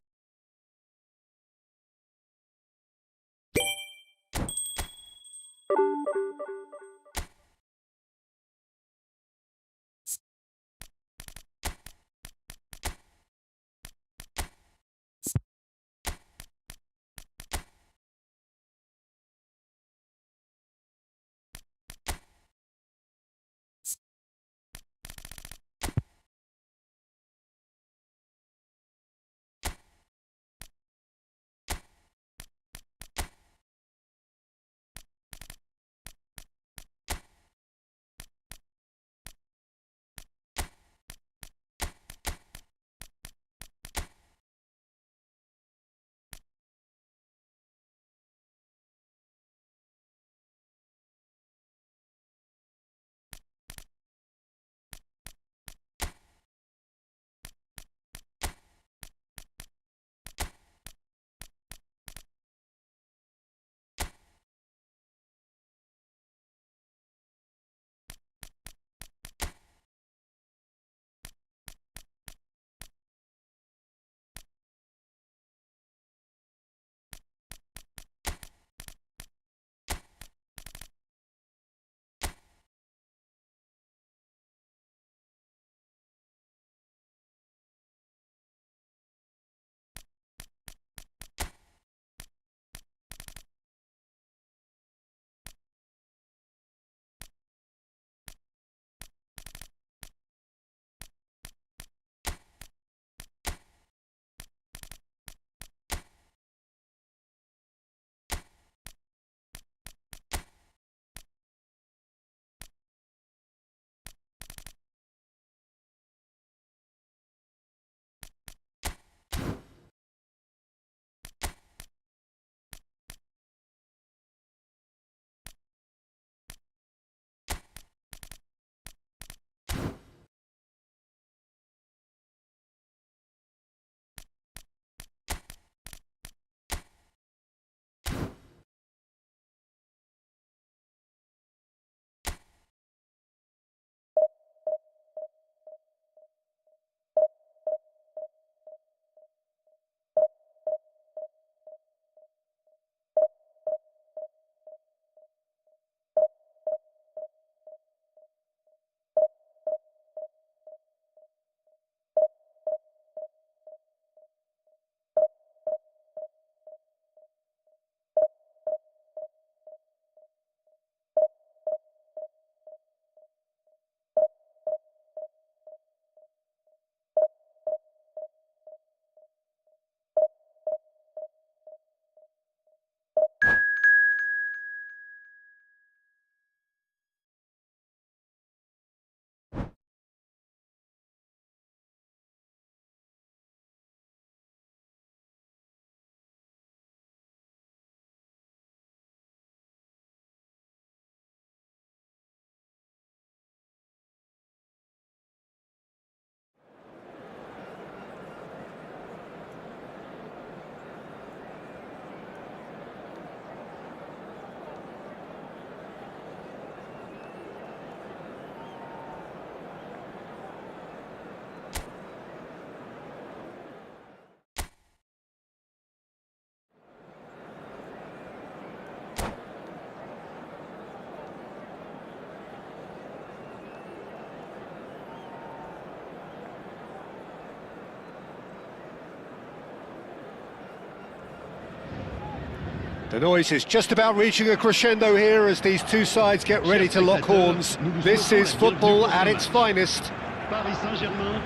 The noise is just about reaching a crescendo here as these two sides get ready to lock horns. This is football at its finest. Paris Saint-Germain,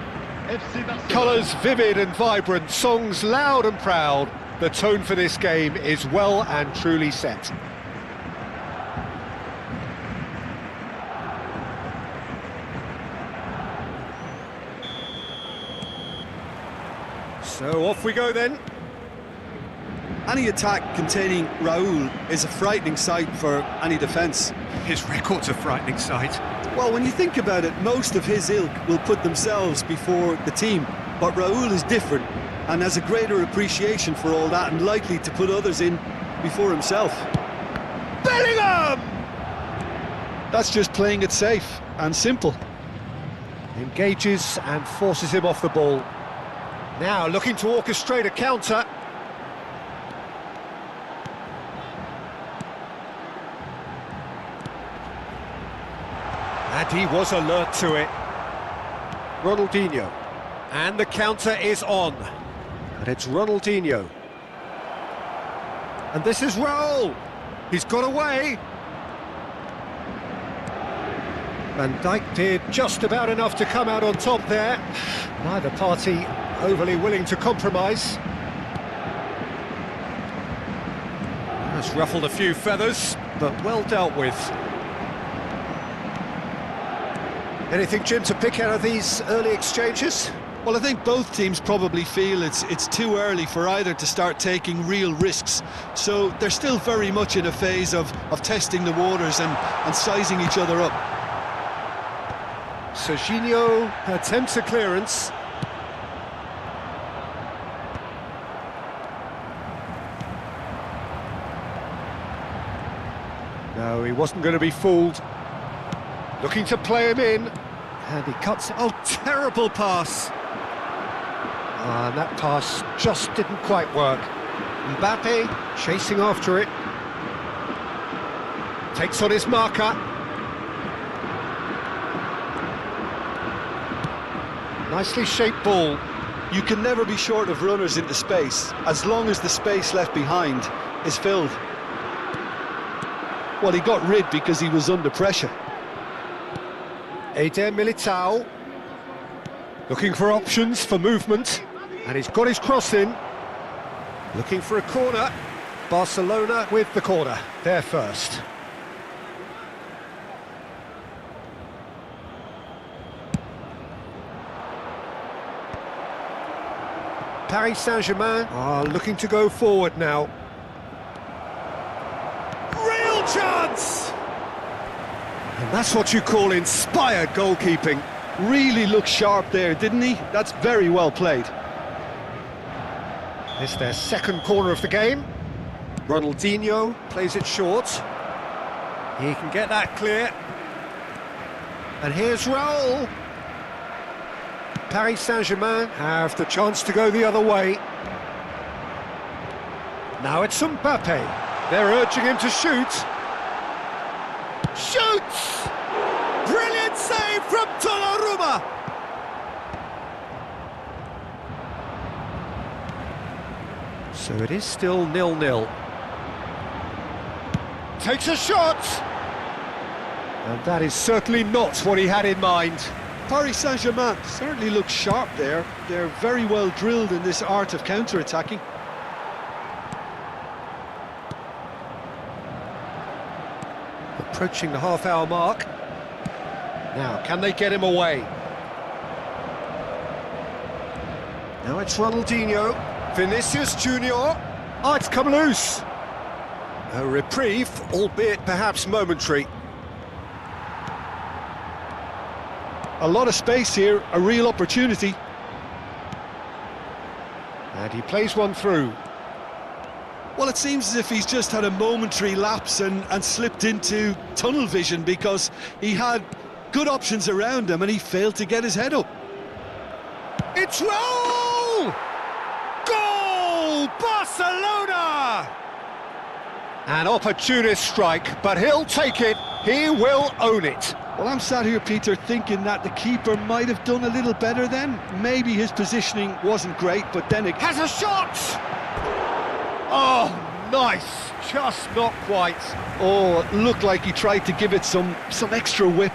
FC Barcelone. Colours vivid and vibrant, songs loud and proud. The tone for this game is well and truly set. So off we go then. Any attack containing Raúl is a frightening sight for any defence. His record's a frightening sight. Well, when you think about it, most of his ilk will put themselves before the team. But Raúl is different and has a greater appreciation for all that and likely to put others in before himself. Bellingham! That's just playing it safe and simple. Engages and forces him off the ball. Now looking to orchestrate a counter. And he was alert to it. Ronaldinho. And the counter is on. And it's Ronaldinho. And this is Raúl. He's got away. Van Dijk did just about enough to come out on top there. Neither party overly willing to compromise. Has ruffled a few feathers, but well dealt with. Anything, Jim, to pick out of these early exchanges? Well, I think both teams probably feel it's too early for either to start taking real risks. So they're still very much in a phase of testing the waters and sizing each other up. Serginho attempts a clearance. No, he wasn't going to be fooled. Looking to play him in. And he cuts it. Oh, terrible pass. And that pass just didn't quite work. Mbappe chasing after it. Takes on his marker. Nicely shaped ball. You can never be short of runners into space, as long as the space left behind is filled. Well, he got rid because he was under pressure. Eder Militao. Looking for options for movement. And he's got his cross in. Looking for a corner. Barcelona with the corner. They're first. Paris Saint-Germain are looking to go forward now. Real chance! And that's what you call inspired goalkeeping. Really looked sharp there, didn't he? That's very well played. It's their second corner of the game. Ronaldinho plays it short. He can get that clear. And here's Raúl. Paris Saint-Germain have the chance to go the other way. Now it's Mbappe. They're urging him to shoot. Shoots! Brilliant save from Donnarumma! So it is still 0-0. Takes a shot! And that is certainly not what he had in mind. Paris Saint-Germain certainly looks sharp there. They're very well drilled in this art of counter-attacking. Approaching the half-hour mark. Now, can they get him away? Now it's Ronaldinho. Vinicius Junior. Oh, it's come loose. A reprieve, albeit perhaps momentary. A lot of space here, a real opportunity. And he plays one through. Well, it seems as if he's just had a momentary lapse and slipped into tunnel vision because he had good options around him and he failed to get his head up. It's Raúl! Goal! Barcelona! An opportunist strike, but he'll take it. He will own it. Well, I'm sat here, Peter, thinking that the keeper might have done a little better then. Maybe his positioning wasn't great, but then it Has a shot! Oh, nice just not quite. Oh, it looked like he tried to give it some extra whip.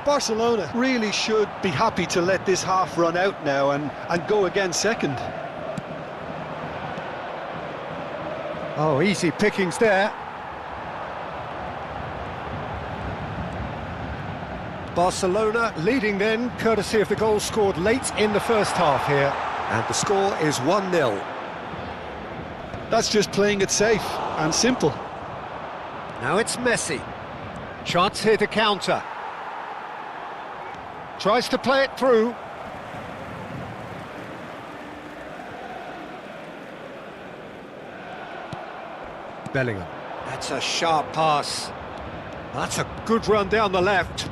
Barcelona really should be happy to let this half run out now and go again second. Oh, easy pickings there. Barcelona leading then, courtesy of the goal scored late in the first half here. And the score is 1-0. That's just playing it safe and simple. Now it's Messi. Chance here to counter. Tries to play it through. Bellingham. That's a sharp pass. That's a good run down the left.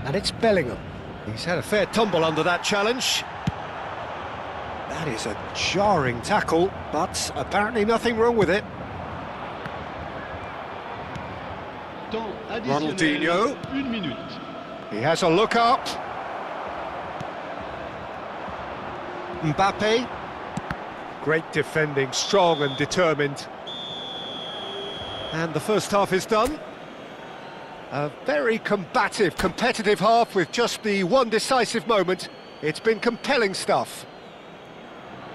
And it's Bellingham. He's had a fair tumble under that challenge. That is a jarring tackle, but apparently nothing wrong with it. Temps additionnel, Ronaldinho. 1 minute. He has a look up. Mbappe. Great defending, strong and determined. And the first half is done. A very combative, competitive half with just the one decisive moment. It's been compelling stuff.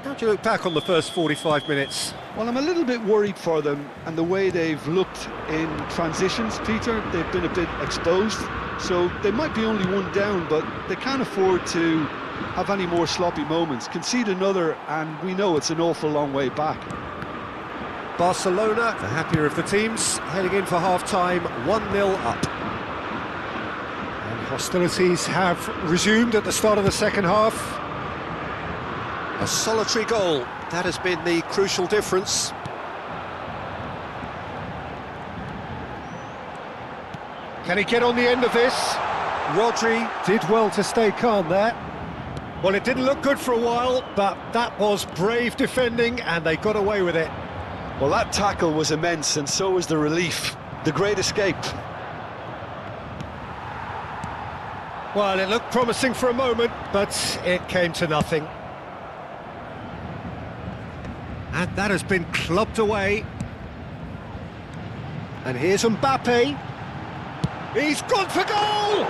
How do you look back on the first 45 minutes? Well, I'm a little bit worried for them and the way they've looked in transitions, Peter. They've been a bit exposed, so they might be only one down, but they can't afford to have any more sloppy moments. Concede another, and we know it's an awful long way back. Barcelona, the happier of the teams, heading in for half-time, 1-0 up. And hostilities have resumed at the start of the second half. A solitary goal, that has been the crucial difference. Can he get on the end of this? Rodri did well to stay calm there. Well, it didn't look good for a while, but that was brave defending and they got away with it. Well, that tackle was immense, and so was the relief. The great escape. Well, it looked promising for a moment, but it came to nothing. And that has been clubbed away. And here's Mbappe. He's gone for goal!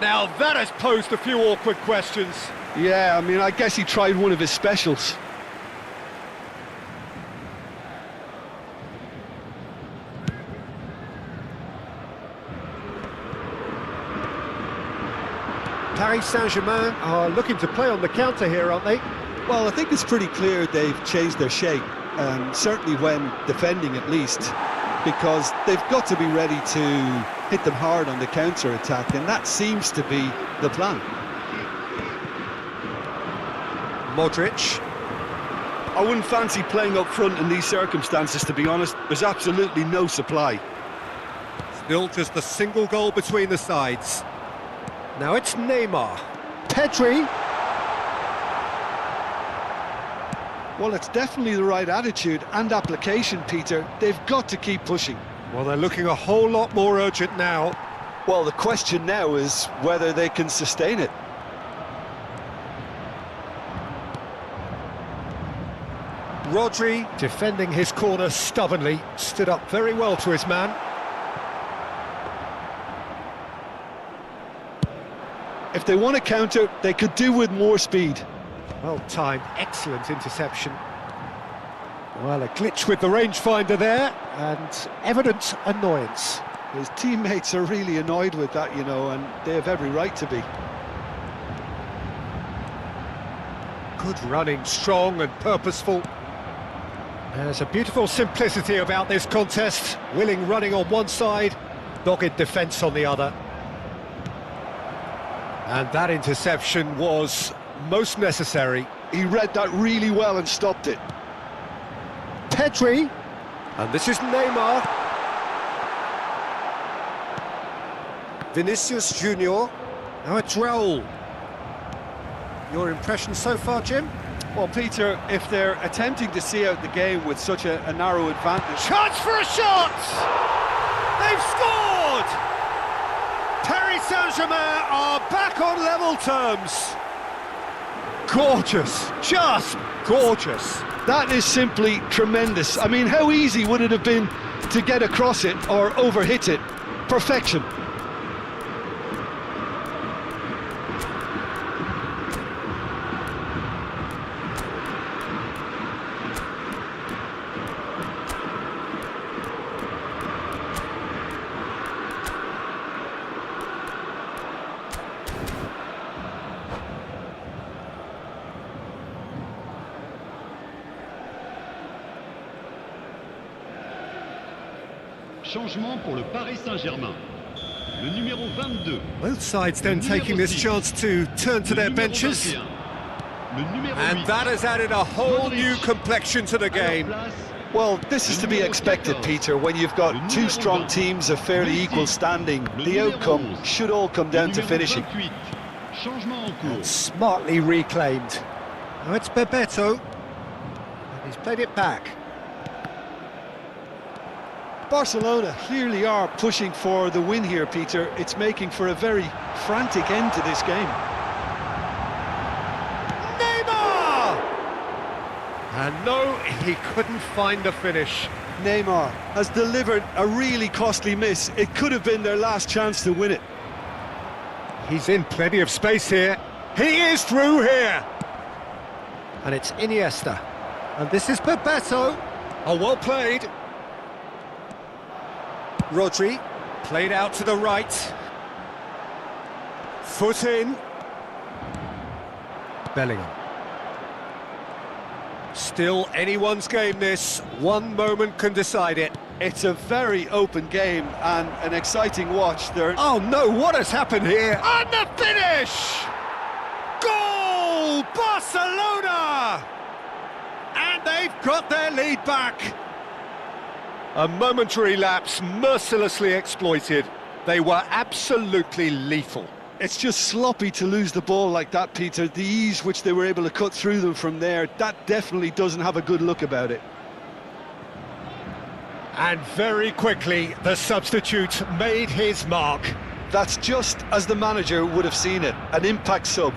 Now that has posed a few awkward questions. Yeah, I mean, I guess he tried one of his specials. Paris Saint-Germain are looking to play on the counter here, aren't they? Well, I think it's pretty clear they've changed their shape, certainly when defending at least, because they've got to be ready to hit them hard on the counter-attack, and that seems to be the plan. Modric. I wouldn't fancy playing up front in these circumstances, to be honest. There's absolutely no supply. Still just a single goal between the sides. Now it's Neymar. Pedri. Well, it's definitely the right attitude and application, Peter. They've got to keep pushing. Well, they're looking a whole lot more urgent now. Well, the question now is whether they can sustain it. Rodri, defending his corner stubbornly, stood up very well to his man. If they want to counter, they could do with more speed. Well timed, excellent interception. Well, a glitch with the rangefinder there, and evident annoyance. His teammates are really annoyed with that, you know, and they have every right to be. Good running, strong and purposeful. There's a beautiful simplicity about this contest. Willing running on one side, dogged defence on the other. And that interception was most necessary. He read that really well and stopped it. Pedri, and this is Neymar. Vinicius Junior. Now it's Raul. Your impression so far, Jim? Well, Peter, if they're attempting to see out the game with such a narrow advantage... Chance for a shot! They've scored! Saint-Germain are back on level terms. Gorgeous, just gorgeous. That is simply tremendous. I mean, how easy would it have been to get across it or overhit it? Perfection. Changement pour le Paris Saint-Germain. Le numéro 22. Both sides then taking this chance to turn to their benches. And that has added a whole new complexion to the game. Well, this is to be expected, Peter, when you've got two strong teams of fairly equal standing. The outcome should all come down to finishing. Changement en cours. Smartly reclaimed. Now it's Bebeto. And he's played it back. Barcelona clearly are pushing for the win here, Peter. It's making for a very frantic end to this game. Neymar! And no, he couldn't find the finish. Neymar has delivered a really costly miss. It could have been their last chance to win it. He's in plenty of space here. He is through here. And it's Iniesta. And this is Bebeto. Oh, well played. Rodri, played out to the right. Foot in. Bellingham. Still anyone's game this. One moment can decide it. It's a very open game and an exciting watch. Oh no, what has happened here? And the finish! Goal! Barcelona! And they've got their lead back. A momentary lapse mercilessly exploited. They were absolutely lethal. It's just sloppy to lose the ball like that, Peter. The ease which they were able to cut through them from there, that definitely doesn't have a good look about it. And very quickly, the substitute made his mark. That's just as the manager would have seen it, an impact sub.